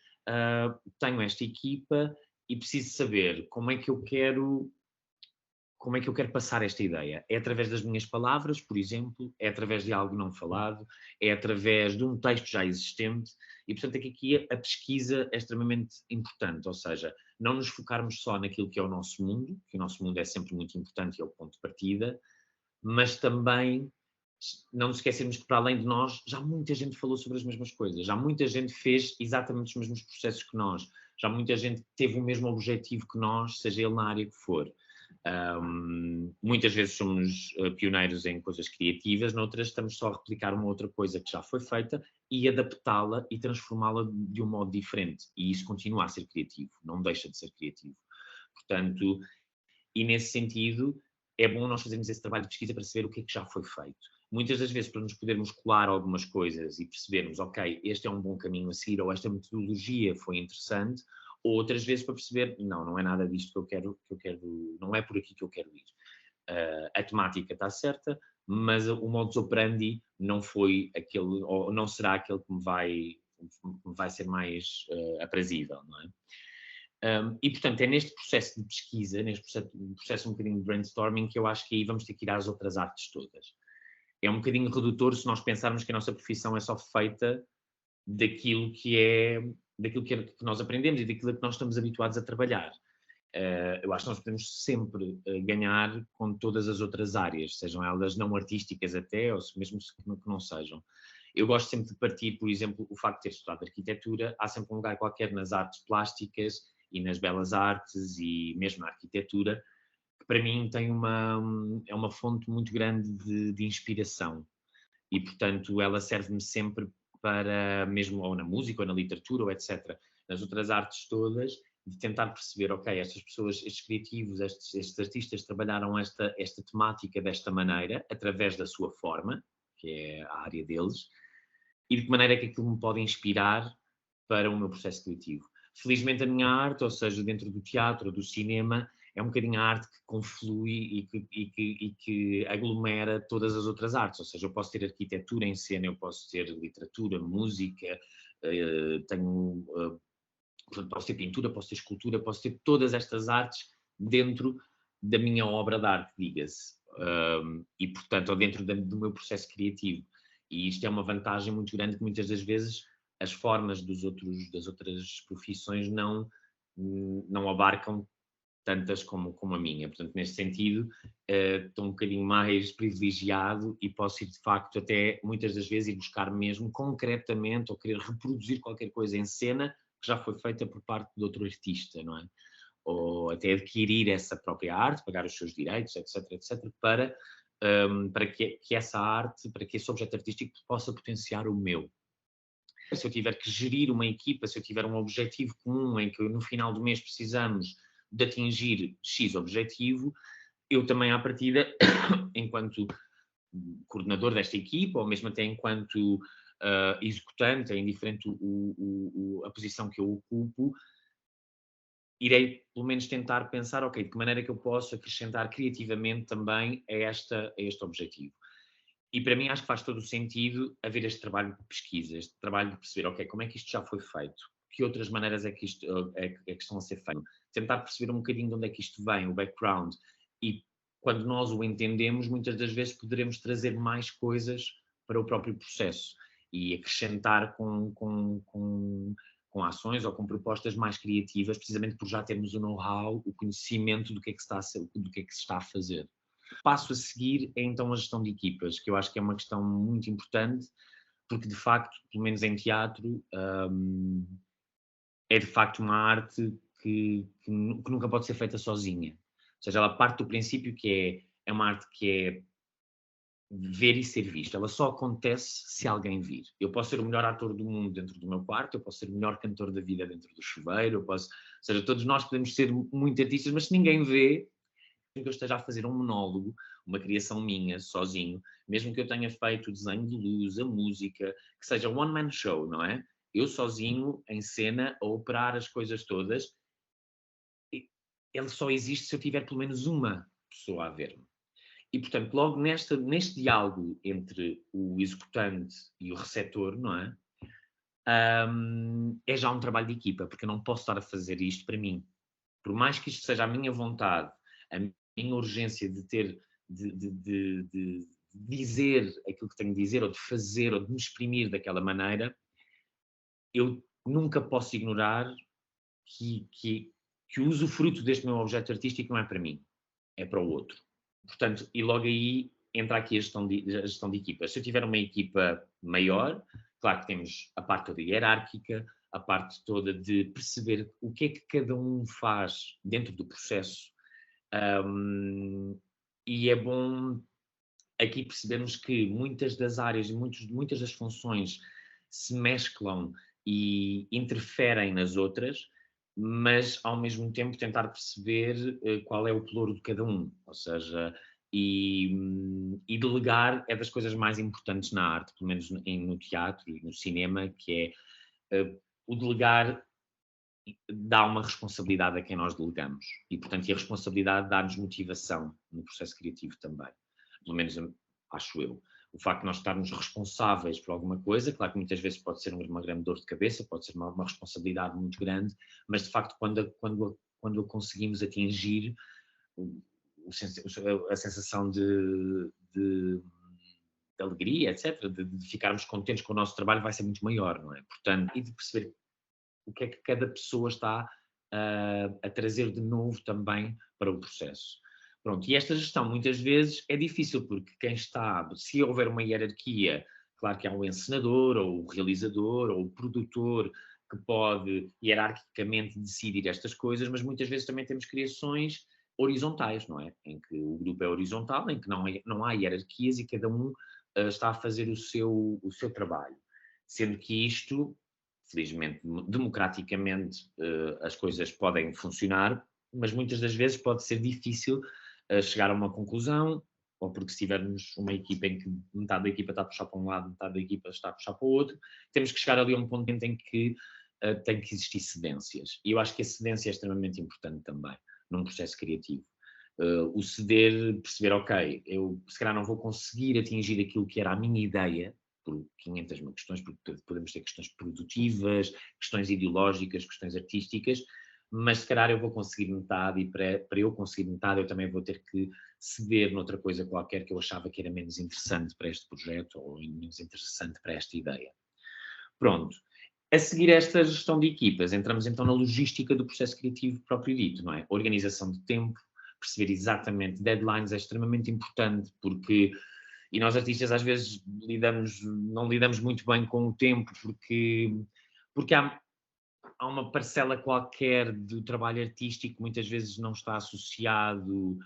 tenho esta equipa e preciso saber como é que eu quero passar esta ideia. É através das minhas palavras, por exemplo, é através de algo não falado, é através de um texto já existente, e portanto aqui a pesquisa é extremamente importante, ou seja, não nos focarmos só naquilo que é o nosso mundo, que o nosso mundo é sempre muito importante e é o ponto de partida, mas também não nos esquecermos que para além de nós, já muita gente falou sobre as mesmas coisas, já muita gente fez exatamente os mesmos processos que nós, já muita gente teve o mesmo objetivo que nós, seja ele na área que for. Muitas vezes somos pioneiros em coisas criativas, noutras estamos só a replicar uma outra coisa que já foi feita e adaptá-la e transformá-la de um modo diferente. E isso continua a ser criativo, não deixa de ser criativo. Portanto, e nesse sentido, é bom nós fazermos esse trabalho de pesquisa para saber o que é que já foi feito. Muitas das vezes, para nos podermos colar algumas coisas e percebermos, ok, este é um bom caminho a seguir, ou esta metodologia foi interessante, ou outras vezes para perceber, não é nada disto que eu quero, não é por aqui que eu quero ir. A temática está certa, mas o modus operandi não foi aquele, ou não será aquele que me vai ser mais aprazível, não é? E, portanto, é neste processo de pesquisa, neste processo um bocadinho de brainstorming, que eu acho que aí vamos ter que ir às outras artes todas. É um bocadinho redutor se nós pensarmos que a nossa profissão é só feita daquilo que nós aprendemos e daquilo que nós estamos habituados a trabalhar. Eu acho que nós podemos sempre ganhar com todas as outras áreas, sejam elas não artísticas até, ou mesmo que não sejam. Eu gosto sempre de partir, por exemplo, o facto de ter estudado arquitetura, há sempre um lugar qualquer nas artes plásticas e nas belas artes e mesmo na arquitetura, que para mim é uma fonte muito grande de inspiração. E, portanto, ela serve-me sempre para, mesmo ou na música, ou na literatura, ou etc., nas outras artes todas, de tentar perceber, ok, estas pessoas, estes criativos, estes artistas trabalharam esta temática desta maneira, através da sua forma, que é a área deles, e de que maneira é que aquilo me pode inspirar para o meu processo criativo. Felizmente a minha arte, ou seja, dentro do teatro, do cinema, é um bocadinho a arte que conflui e que aglomera todas as outras artes. Ou seja, eu posso ter arquitetura em cena, eu posso ter literatura, música, portanto, posso ter pintura, posso ter escultura, posso ter todas estas artes dentro da minha obra de arte, diga-se. E, portanto, ou dentro do meu processo criativo. E isto é uma vantagem muito grande que muitas das vezes as formas das outras profissões não abarcam tantas como a minha. Portanto, neste sentido, estou um bocadinho mais privilegiado e posso ir, de facto, até muitas das vezes ir buscar mesmo concretamente ou querer reproduzir qualquer coisa em cena que já foi feita por parte de outro artista, não é? Ou até adquirir essa própria arte, pagar os seus direitos, etc., para que essa arte, para que esse objeto artístico possa potenciar o meu. Se eu tiver que gerir uma equipa, se eu tiver um objetivo comum em que no final do mês precisamos de atingir X objetivo, eu também, à partida, enquanto coordenador desta equipa, ou mesmo até enquanto executante, é indiferente a posição que eu ocupo, irei pelo menos tentar pensar, ok, de que maneira é que eu posso acrescentar criativamente também a este objetivo. E para mim acho que faz todo o sentido haver este trabalho de pesquisa, este trabalho de perceber, ok, como é que isto já foi feito? Que outras maneiras é que isto é que estão a ser feito? Tentar perceber um bocadinho de onde é que isto vem, o background. E quando nós o entendemos, muitas das vezes poderemos trazer mais coisas para o próprio processo e acrescentar com ações ou com propostas mais criativas, precisamente por já termos o know-how, o conhecimento do que é que se está a fazer. O passo a seguir é então a gestão de equipas, que eu acho que é uma questão muito importante, porque de facto, pelo menos em teatro, é de facto uma arte que nunca pode ser feita sozinha. Ou seja, ela parte do princípio que é uma arte que é ver e ser visto. Ela só acontece se alguém vir. Eu posso ser o melhor ator do mundo dentro do meu quarto, eu posso ser o melhor cantor da vida dentro do chuveiro, ou seja, todos nós podemos ser muito artistas, mas se ninguém vê, mesmo que eu esteja a fazer um monólogo, uma criação minha, sozinho, mesmo que eu tenha feito o desenho de luz, a música, que seja one-man show, não é? Eu sozinho, em cena, a operar as coisas todas, ele só existe se eu tiver pelo menos uma pessoa a ver-me. E, portanto, logo neste diálogo entre o executante e o receptor, não é? É já um trabalho de equipa, porque eu não posso estar a fazer isto para mim. Por mais que isto seja a minha vontade, a minha urgência de dizer aquilo que tenho de dizer, ou de fazer, ou de me exprimir daquela maneira, eu nunca posso ignorar que o usufruto deste meu objeto artístico não é para mim, é para o outro. Portanto, e logo aí entra aqui a gestão de equipas. Se eu tiver uma equipa maior, claro que temos a parte toda hierárquica, a parte toda de perceber o que é que cada um faz dentro do processo. E é bom aqui percebermos que muitas das áreas e muitas das funções se mesclam e interferem nas outras, mas ao mesmo tempo tentar perceber qual é o pelouro de cada um, ou seja, e delegar é das coisas mais importantes na arte, pelo menos no teatro e no cinema, que é o delegar dá uma responsabilidade a quem nós delegamos e, portanto, a responsabilidade dá-nos motivação no processo criativo também, pelo menos acho eu. O facto de nós estarmos responsáveis por alguma coisa, claro que muitas vezes pode ser uma grande dor de cabeça, pode ser uma responsabilidade muito grande, mas de facto quando conseguimos atingir, a sensação de alegria, etc., de ficarmos contentes com o nosso trabalho vai ser muito maior, não é? Portanto, e de perceber o que é que cada pessoa está a trazer de novo também para o processo. Pronto, e esta gestão muitas vezes é difícil, porque quem está, se houver uma hierarquia, claro que há o encenador, ou o realizador, ou o produtor, que pode hierarquicamente decidir estas coisas, mas muitas vezes também temos criações horizontais, não é? Em que o grupo é horizontal, em que não há hierarquias e cada um está a fazer o seu trabalho. Sendo que isto, felizmente, democraticamente, as coisas podem funcionar, mas muitas das vezes pode ser difícil chegar a uma conclusão, ou porque se tivermos uma equipa em que metade da equipa está a puxar para um lado, metade da equipa está a puxar para o outro, temos que chegar ali a um ponto em que tem que existir cedências. E eu acho que a cedência é extremamente importante também. num processo criativo. O ceder, perceber, ok, eu se calhar não vou conseguir atingir aquilo que era a minha ideia, por 500 mil questões, porque podemos ter questões produtivas, questões ideológicas, questões artísticas, mas se calhar eu vou conseguir metade e para eu conseguir metade eu também vou ter que ceder noutra coisa qualquer que eu achava que era menos interessante para este projeto ou menos interessante para esta ideia. Pronto. A seguir esta gestão de equipas, entramos então na logística do processo criativo próprio dito, não é? Organização de tempo, perceber exatamente deadlines é extremamente importante, porque, e nós artistas às vezes não lidamos muito bem com o tempo, porque há uma parcela qualquer do trabalho artístico que muitas vezes não está associado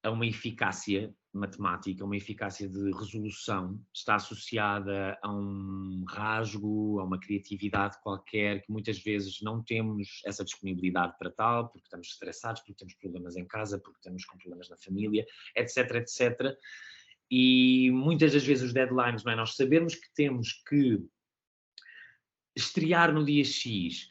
a uma eficácia matemática, uma eficácia de resolução, está associada a um rasgo, a uma criatividade qualquer, que muitas vezes não temos essa disponibilidade para tal, porque estamos estressados, porque temos problemas em casa, porque estamos com problemas na família, etc, etc. E muitas das vezes os deadlines, não é? Nós sabemos que temos que estrear no dia X,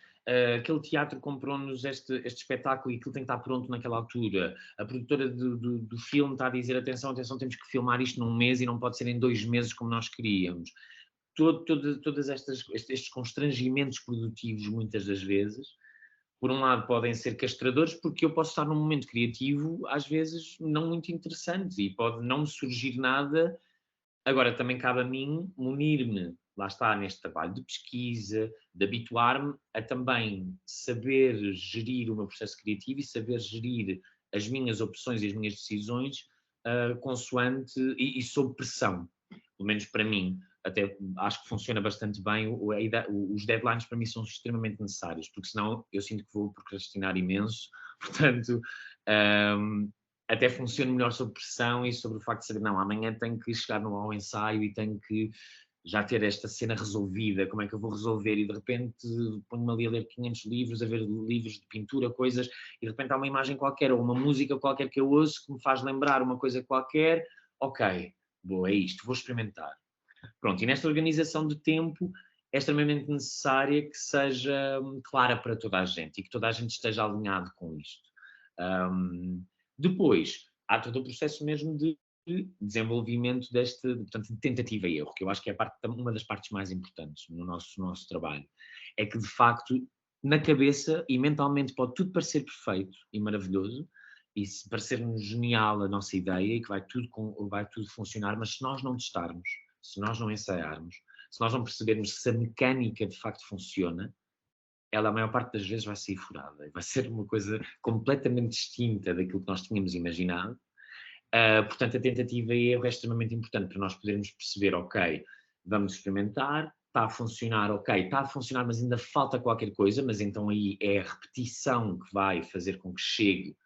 aquele teatro comprou-nos este espetáculo e aquilo tem que estar pronto naquela altura. A produtora do filme está a dizer, atenção, temos que filmar isto num mês e não pode ser em 2 meses como nós queríamos. Todas estes constrangimentos produtivos, muitas das vezes, por um lado podem ser castradores, porque eu posso estar num momento criativo, às vezes, não muito interessante e pode não surgir nada. Agora, também cabe a mim munir-me, lá está, neste trabalho de pesquisa, de habituar-me a também saber gerir o meu processo criativo e saber gerir as minhas opções e as minhas decisões consoante e sob pressão. Pelo menos para mim, até acho que funciona bastante bem. Os deadlines para mim são extremamente necessários, porque senão eu sinto que vou procrastinar imenso. Portanto, até funciona melhor sob pressão e sobre o facto de saber, não, amanhã tenho que chegar ao ensaio e tenho que já ter esta cena resolvida, como é que eu vou resolver? E de repente ponho-me ali a ler 500 livros, a ver livros de pintura, coisas, e de repente há uma imagem qualquer ou uma música qualquer que eu ouço que me faz lembrar uma coisa qualquer. Ok, boa, é isto, vou experimentar. Pronto, e nesta organização de tempo é extremamente necessária que seja clara para toda a gente e que toda a gente esteja alinhado com isto. Depois, há todo o processo mesmo de desenvolvimento portanto, de tentativa e erro, que eu acho que é uma das partes mais importantes no nosso trabalho. É que, de facto, na cabeça e mentalmente pode tudo parecer perfeito e maravilhoso, e se parecer-nos genial a nossa ideia e que vai tudo funcionar, mas se nós não testarmos, se nós não ensaiarmos, se nós não percebermos se a mecânica de facto funciona, ela a maior parte das vezes vai sair furada, vai ser uma coisa completamente distinta daquilo que nós tínhamos imaginado. Portanto, a tentativa e erro é extremamente importante para nós podermos perceber, ok, vamos experimentar, está a funcionar, ok, está a funcionar, mas ainda falta qualquer coisa, mas então aí é a repetição que vai fazer com que chegue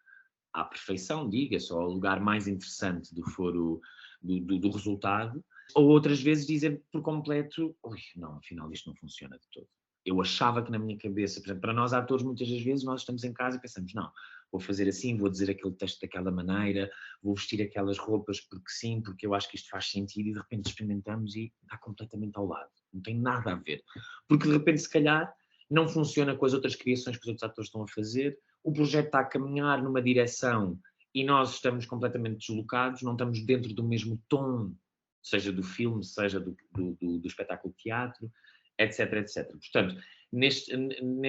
à perfeição, diga-se, ou ao lugar mais interessante do foro do resultado, ou outras vezes dizer por completo, não, afinal isto não funciona de todo. Eu achava que na minha cabeça, por exemplo, para nós atores, muitas das vezes nós estamos em casa e pensamos, não, vou fazer assim, vou dizer aquele texto daquela maneira, vou vestir aquelas roupas porque sim, porque eu acho que isto faz sentido, e de repente experimentamos e está completamente ao lado. Não tem nada a ver. Porque de repente, se calhar, não funciona com as outras criações que os outros atores estão a fazer, o projeto está a caminhar numa direção e nós estamos completamente deslocados, não estamos dentro do mesmo tom, seja do filme, seja do espetáculo de teatro, etc, etc. Portanto, neste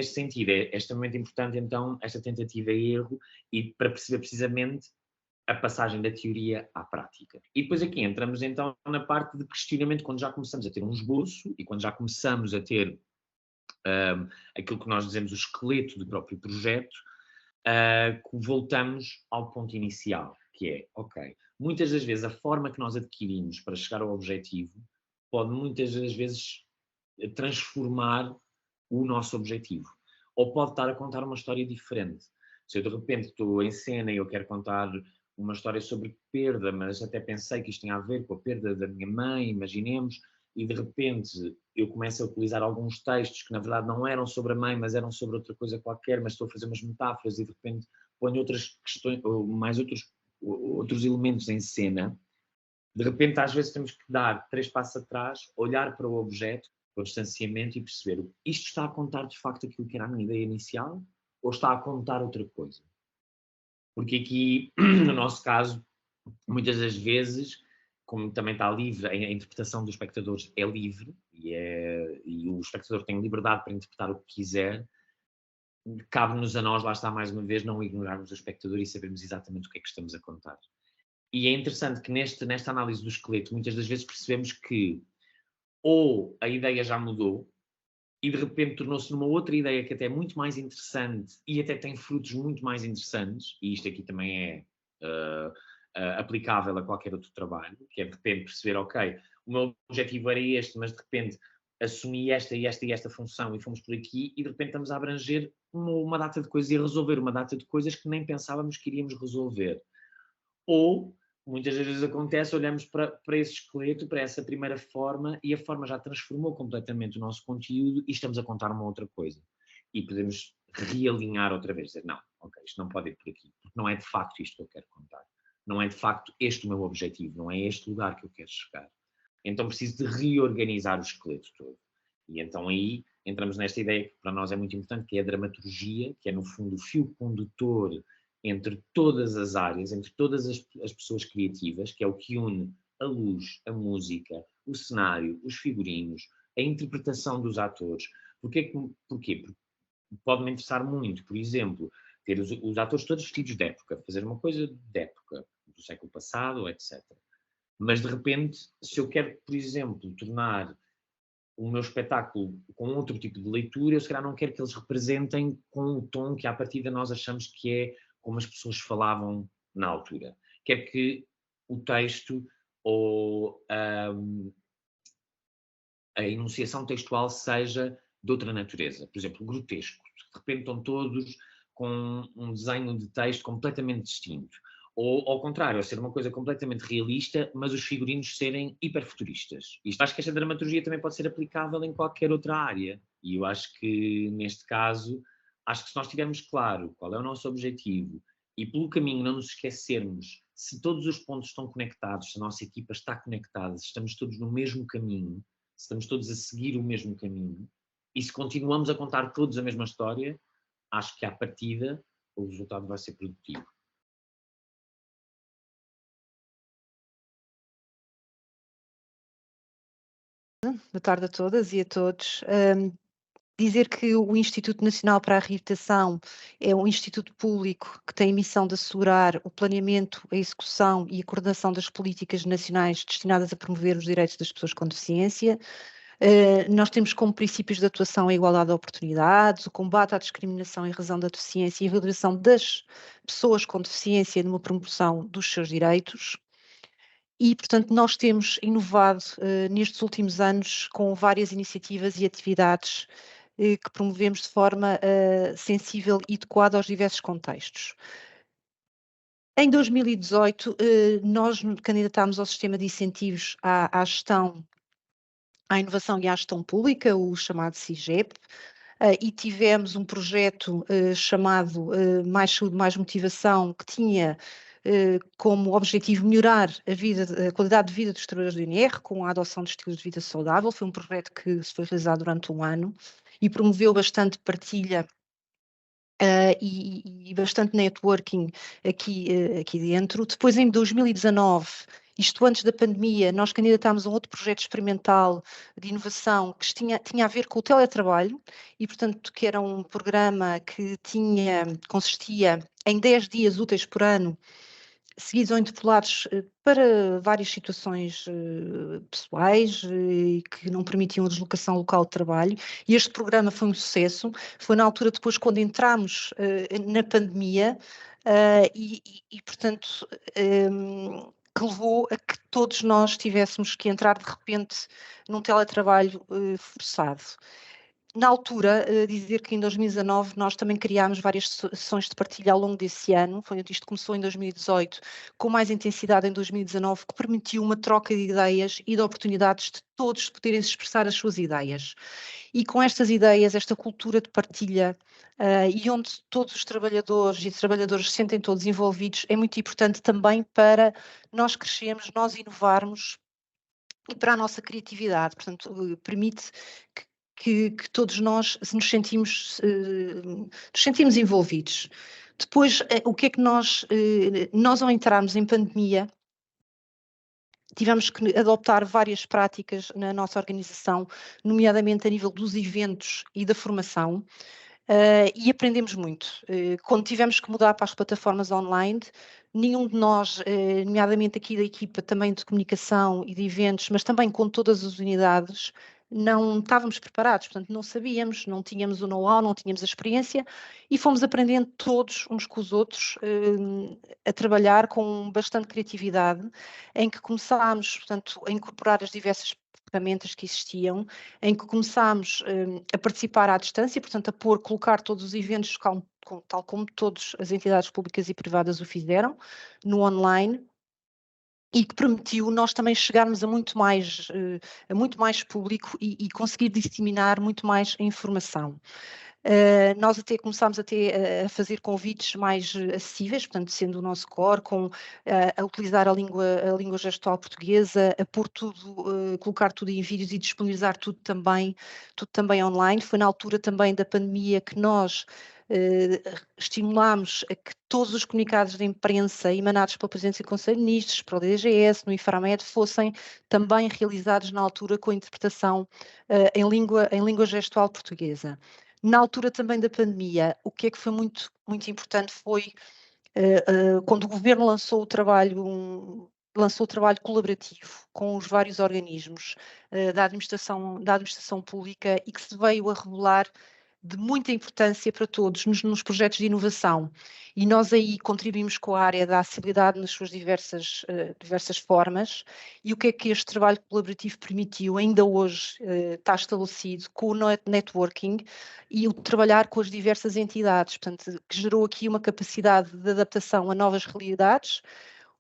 sentido, é extremamente importante, então, esta tentativa e erro, e para perceber precisamente a passagem da teoria à prática. E depois aqui entramos, então, na parte de questionamento, quando já começamos a ter um esboço e quando já começamos a ter aquilo que nós dizemos o esqueleto do próprio projeto, voltamos ao ponto inicial, que é, ok, muitas das vezes a forma que nós adquirimos para chegar ao objetivo pode muitas das vezes transformar o nosso objetivo. Ou pode estar a contar uma história diferente. Se eu de repente estou em cena e eu quero contar uma história sobre perda, mas até pensei que isto tem a ver com a perda da minha mãe, imaginemos, e de repente eu começo a utilizar alguns textos que na verdade não eram sobre a mãe, mas eram sobre outra coisa qualquer, mas estou a fazer umas metáforas e de repente ponho outras questões, ou mais outros elementos em cena. De repente às vezes temos que dar 3 passos atrás, olhar para o objeto, para o distanciamento e perceber, isto está a contar de facto aquilo que era a minha ideia inicial ou está a contar outra coisa? Porque aqui, no nosso caso, muitas das vezes, como também está livre, a interpretação dos espectadores é livre e o espectador tem liberdade para interpretar o que quiser, cabe-nos a nós, lá está mais uma vez, não ignorarmos o espectador e sabermos exatamente o que é que estamos a contar. E é interessante que nesta análise do esqueleto, muitas das vezes percebemos que ou a ideia já mudou e de repente tornou-se numa outra ideia que até é muito mais interessante e até tem frutos muito mais interessantes, e isto aqui também é aplicável a qualquer outro trabalho, que é de repente perceber, ok, o meu objetivo era este, mas de repente assumi esta e esta e esta função e fomos por aqui e de repente estamos a abranger uma data de coisas e a resolver uma data de coisas que nem pensávamos que iríamos resolver. Ou, muitas vezes acontece, olhamos para esse esqueleto, para essa primeira forma, e a forma já transformou completamente o nosso conteúdo e estamos a contar uma outra coisa. E podemos realinhar outra vez, dizer, não, ok, isto não pode ir por aqui, porque não é de facto isto que eu quero contar. Não é de facto este o meu objetivo, não é este lugar que eu quero chegar. Então preciso de reorganizar o esqueleto todo. E então aí entramos nesta ideia que para nós é muito importante, que é a dramaturgia, que é no fundo o fio condutor entre todas as áreas, entre todas as pessoas criativas, que é o que une a luz, a música, o cenário, os figurinos, a interpretação dos atores. Porquê? Porque pode-me interessar muito, por exemplo, ter os atores todos vestidos de época, fazer uma coisa de época, do século passado, etc. Mas, de repente, se eu quero, por exemplo, tornar o meu espetáculo com outro tipo de leitura, eu se calhar não quero que eles representem com o tom que à partida nós achamos que é como as pessoas falavam na altura. Quero que o texto ou a enunciação textual seja de outra natureza. Por exemplo, grotesco. De repente estão todos com um desenho de texto completamente distinto. Ou, ao contrário, ser uma coisa completamente realista, mas os figurinos serem hiperfuturistas. Isto acho que esta dramaturgia também pode ser aplicável em qualquer outra área. E eu acho que, neste caso, acho que se nós tivermos claro qual é o nosso objetivo e pelo caminho não nos esquecermos se todos os pontos estão conectados, se a nossa equipa está conectada, se estamos todos no mesmo caminho, se estamos todos a seguir o mesmo caminho, e se continuamos a contar todos a mesma história, acho que à partida o resultado vai ser produtivo. Boa tarde a todas e a todos. Dizer que o Instituto Nacional para a Reabilitação é um instituto público que tem a missão de assegurar o planeamento, a execução e a coordenação das políticas nacionais destinadas a promover os direitos das pessoas com deficiência. Nós temos como princípios de atuação a igualdade de oportunidades, o combate à discriminação em razão da deficiência e a valoração das pessoas com deficiência numa promoção dos seus direitos. E, portanto, nós temos inovado nestes últimos anos com várias iniciativas e atividades que promovemos de forma sensível e adequada aos diversos contextos. Em 2018, nós candidatámos ao sistema de incentivos à gestão, à inovação e à gestão pública, o chamado CIGEP, e tivemos um projeto chamado Mais Saúde, Mais Motivação, que tinha como objetivo melhorar a qualidade de vida dos trabalhadores do INR com a adoção de estilos de vida saudável. Foi um projeto que se foi realizado durante um ano e promoveu bastante partilha e bastante networking aqui dentro. Depois, em 2019, isto antes da pandemia, nós candidatámos a um outro projeto experimental de inovação que tinha a ver com o teletrabalho e, portanto, que era um programa que consistia em 10 dias úteis por ano, seguidos ou interpolados para várias situações pessoais que não permitiam a deslocação local de trabalho, e este programa foi um sucesso. Foi na altura depois quando entramos na pandemia portanto, que levou a que todos nós tivéssemos que entrar de repente num teletrabalho forçado. Na altura, dizer que em 2019 nós também criámos várias sessões de partilha ao longo desse ano. Isto começou em 2018, com mais intensidade em 2019, que permitiu uma troca de ideias e de oportunidades de todos poderem expressar as suas ideias. E com estas ideias, esta cultura de partilha, e onde todos os trabalhadores e trabalhadoras se sentem todos envolvidos, é muito importante também para nós crescermos, nós inovarmos e para a nossa criatividade. Portanto, permite que todos nós nos sentimos envolvidos. Depois, o que é que nós ao entrarmos em pandemia, tivemos que adoptar várias práticas na nossa organização, nomeadamente a nível dos eventos e da formação, e aprendemos muito. Quando tivemos que mudar para as plataformas online, nenhum de nós, nomeadamente aqui da equipa também de comunicação e de eventos, mas também com todas as unidades, não estávamos preparados, portanto não sabíamos, não tínhamos o know-how, não tínhamos a experiência e fomos aprendendo todos uns com os outros a trabalhar com bastante criatividade, em que começámos, portanto, a incorporar as diversas ferramentas que existiam, em que começámos a participar à distância, portanto, colocar todos os eventos, tal como todas as entidades públicas e privadas o fizeram, no online, e que permitiu nós também chegarmos a muito mais público e conseguir disseminar muito mais a informação. Nós até começámos a fazer convites mais acessíveis, portanto, sendo o nosso core, a utilizar a língua gestual portuguesa, a pôr tudo, colocar tudo em vídeos e disponibilizar tudo também online. Foi na altura também da pandemia que nós estimulámos a que todos os comunicados de imprensa emanados pela Presidência do Conselho de Ministros, para o DGS, no Inframed, fossem também realizados na altura com a interpretação em língua gestual portuguesa. Na altura também da pandemia, o que é que foi muito, muito importante foi quando o Governo lançou o trabalho colaborativo com os vários organismos da administração pública e que se veio a revelar de muita importância para todos nos projetos de inovação. E nós aí contribuímos com a área da acessibilidade nas suas diversas formas. E o que é que este trabalho colaborativo permitiu? Ainda hoje está estabelecido com o networking e o trabalhar com as diversas entidades, portanto, que gerou aqui uma capacidade de adaptação a novas realidades,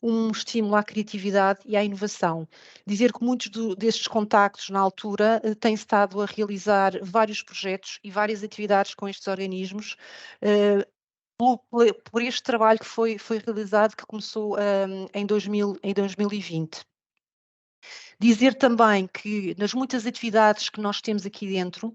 um estímulo à criatividade e à inovação. Dizer que muitos destes contactos na altura têm-se estado a realizar vários projetos e várias atividades com estes organismos, por este trabalho que foi realizado, que começou em 2020. Dizer também que nas muitas atividades que nós temos aqui dentro,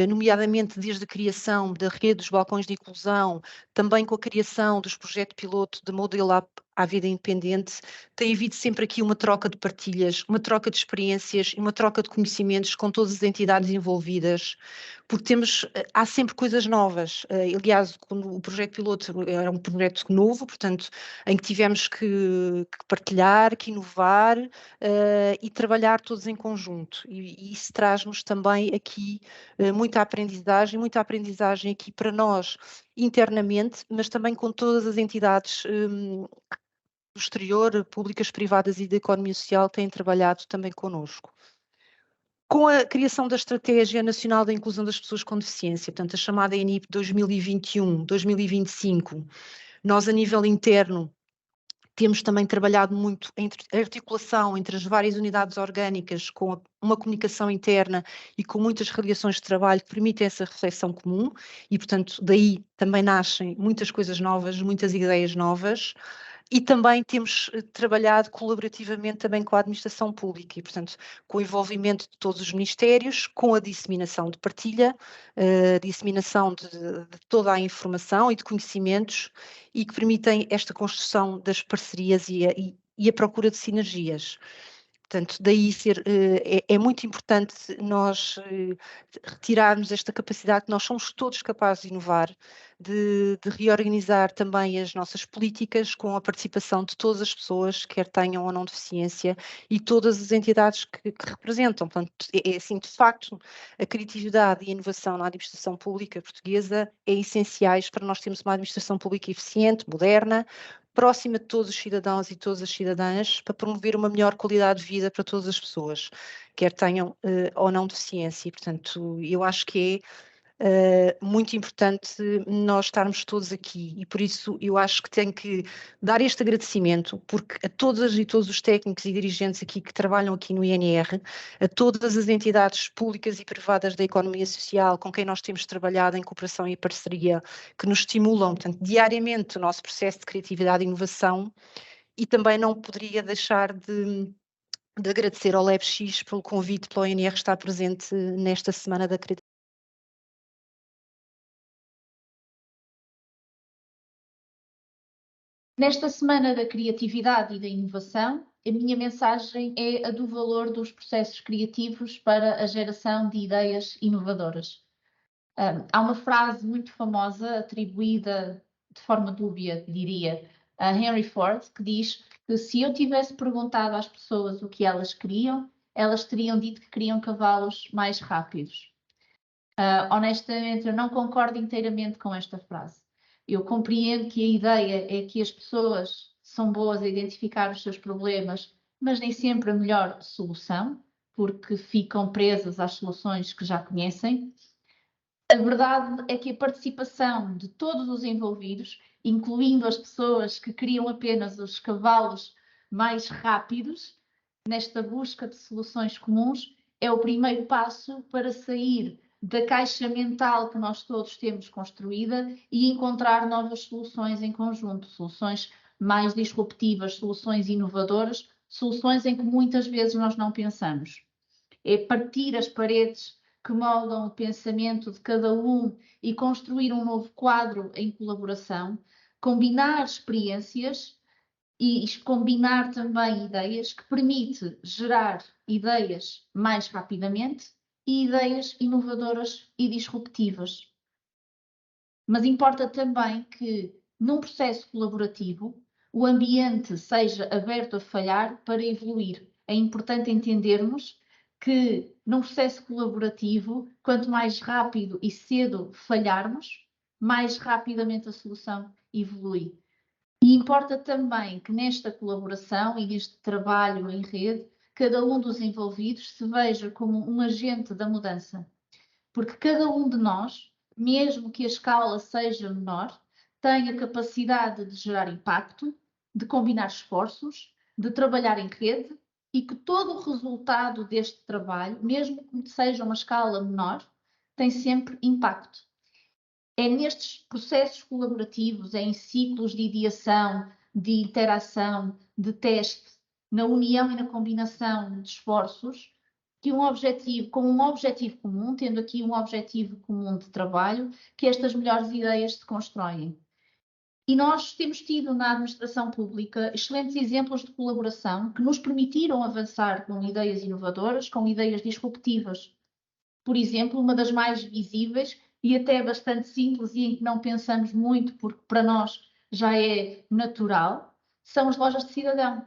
nomeadamente desde a criação da rede dos balcões de inclusão, também com a criação dos projetos piloto de modelo à vida independente, tem havido sempre aqui uma troca de partilhas, uma troca de experiências e uma troca de conhecimentos com todas as entidades envolvidas, porque há sempre coisas novas. Aliás, quando o projeto piloto era um projeto novo, portanto, em que tivemos que partilhar, que inovar e trabalhar todos em conjunto. E isso traz-nos também aqui muita aprendizagem aqui para nós internamente, mas também com todas as entidades do exterior, públicas, privadas e da economia social, têm trabalhado também connosco. Com a criação da Estratégia Nacional da Inclusão das Pessoas com Deficiência, portanto a chamada ENIP 2021-2025, nós a nível interno temos também trabalhado muito a articulação entre as várias unidades orgânicas com uma comunicação interna e com muitas relações de trabalho que permitem essa reflexão comum e, portanto, daí também nascem muitas coisas novas, muitas ideias novas. E também temos trabalhado colaborativamente também com a administração pública e, portanto, com o envolvimento de todos os ministérios, com a disseminação de partilha, disseminação de toda a informação e de conhecimentos e que permitem esta construção das parcerias e a procura de sinergias. Portanto, daí é muito importante nós retirarmos esta capacidade que nós somos todos capazes de inovar, de reorganizar também as nossas políticas com a participação de todas as pessoas, quer tenham ou não deficiência, e todas as entidades que representam. Portanto, assim, de facto, a criatividade e a inovação na administração pública portuguesa é essenciais para nós termos uma administração pública eficiente, moderna, próxima de todos os cidadãos e todas as cidadãs, para promover uma melhor qualidade de vida para todas as pessoas, quer tenham ou não deficiência. E, portanto, eu acho que é muito importante nós estarmos todos aqui e por isso eu acho que tenho que dar este agradecimento porque a todas e todos os técnicos e dirigentes aqui que trabalham aqui no INR, a todas as entidades públicas e privadas da economia social com quem nós temos trabalhado em cooperação e parceria, que nos estimulam, portanto, diariamente o nosso processo de criatividade e inovação e também não poderia deixar de agradecer ao LabX pelo convite para o INR estar presente nesta Semana da Criatividade. Nesta Semana da Criatividade e da Inovação, a minha mensagem é a do valor dos processos criativos para a geração de ideias inovadoras. Há uma frase muito famosa, atribuída de forma dúbia, diria, a Henry Ford, que diz que se eu tivesse perguntado às pessoas o que elas queriam, elas teriam dito que queriam cavalos mais rápidos. Honestamente, eu não concordo inteiramente com esta frase. Eu compreendo que a ideia é que as pessoas são boas a identificar os seus problemas, mas nem sempre a melhor solução, porque ficam presas às soluções que já conhecem. A verdade é que a participação de todos os envolvidos, incluindo as pessoas que queriam apenas os cavalos mais rápidos, nesta busca de soluções comuns, é o primeiro passo para sair da caixa mental que nós todos temos construída e encontrar novas soluções em conjunto, soluções mais disruptivas, soluções inovadoras, soluções em que muitas vezes nós não pensamos. É partir as paredes que moldam o pensamento de cada um e construir um novo quadro em colaboração, combinar experiências e combinar também ideias que permite gerar ideias mais rapidamente e ideias inovadoras e disruptivas. Mas importa também que, num processo colaborativo, o ambiente seja aberto a falhar para evoluir. É importante entendermos que, num processo colaborativo, quanto mais rápido e cedo falharmos, mais rapidamente a solução evolui. E importa também que nesta colaboração e neste trabalho em rede, cada um dos envolvidos se veja como um agente da mudança. Porque cada um de nós, mesmo que a escala seja menor, tem a capacidade de gerar impacto, de combinar esforços, de trabalhar em rede e que todo o resultado deste trabalho, mesmo que seja uma escala menor, tem sempre impacto. É nestes processos colaborativos, é em ciclos de ideação, de interação, de teste, na união e na combinação de esforços, que com um objetivo comum, tendo aqui um objetivo comum de trabalho, que estas melhores ideias se constroem. E nós temos tido na administração pública excelentes exemplos de colaboração que nos permitiram avançar com ideias inovadoras, com ideias disruptivas. Por exemplo, uma das mais visíveis e até bastante simples e em que não pensamos muito, porque para nós já é natural, são as lojas de cidadão.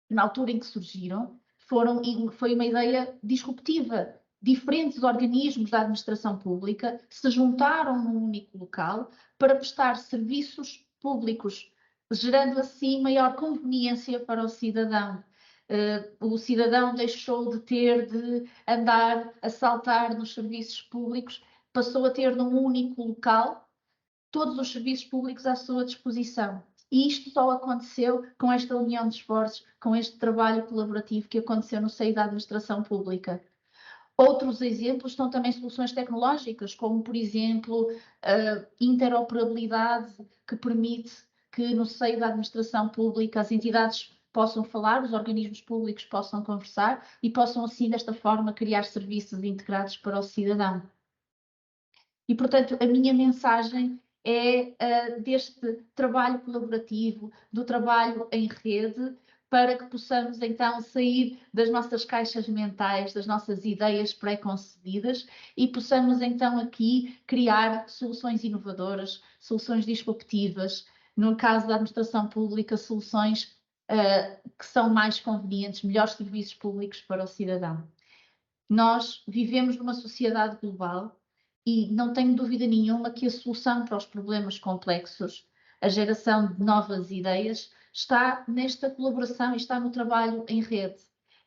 Na altura em que surgiram, foi uma ideia disruptiva. Diferentes organismos da administração pública se juntaram num único local para prestar serviços públicos, gerando assim maior conveniência para o cidadão. O cidadão deixou de ter de andar a saltar nos serviços públicos, passou a ter num único local todos os serviços públicos à sua disposição. E isto só aconteceu com esta união de esforços, com este trabalho colaborativo que aconteceu no seio da administração pública. Outros exemplos são também soluções tecnológicas, como, por exemplo, a interoperabilidade que permite que no seio da administração pública as entidades possam falar, os organismos públicos possam conversar e possam, assim, desta forma, criar serviços integrados para o cidadão. E, portanto, a minha mensagem é deste trabalho colaborativo, do trabalho em rede, para que possamos então sair das nossas caixas mentais, das nossas ideias pré-concebidas e possamos então aqui criar soluções inovadoras, soluções disruptivas, no caso da administração pública, soluções que são mais convenientes, melhores serviços públicos para o cidadão. Nós vivemos numa sociedade global e não tenho dúvida nenhuma que a solução para os problemas complexos, a geração de novas ideias, está nesta colaboração e está no trabalho em rede.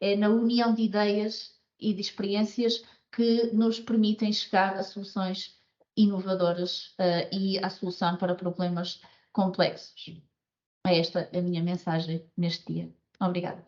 É na união de ideias e de experiências que nos permitem chegar a soluções inovadoras e à solução para problemas complexos. É esta a minha mensagem neste dia. Obrigada.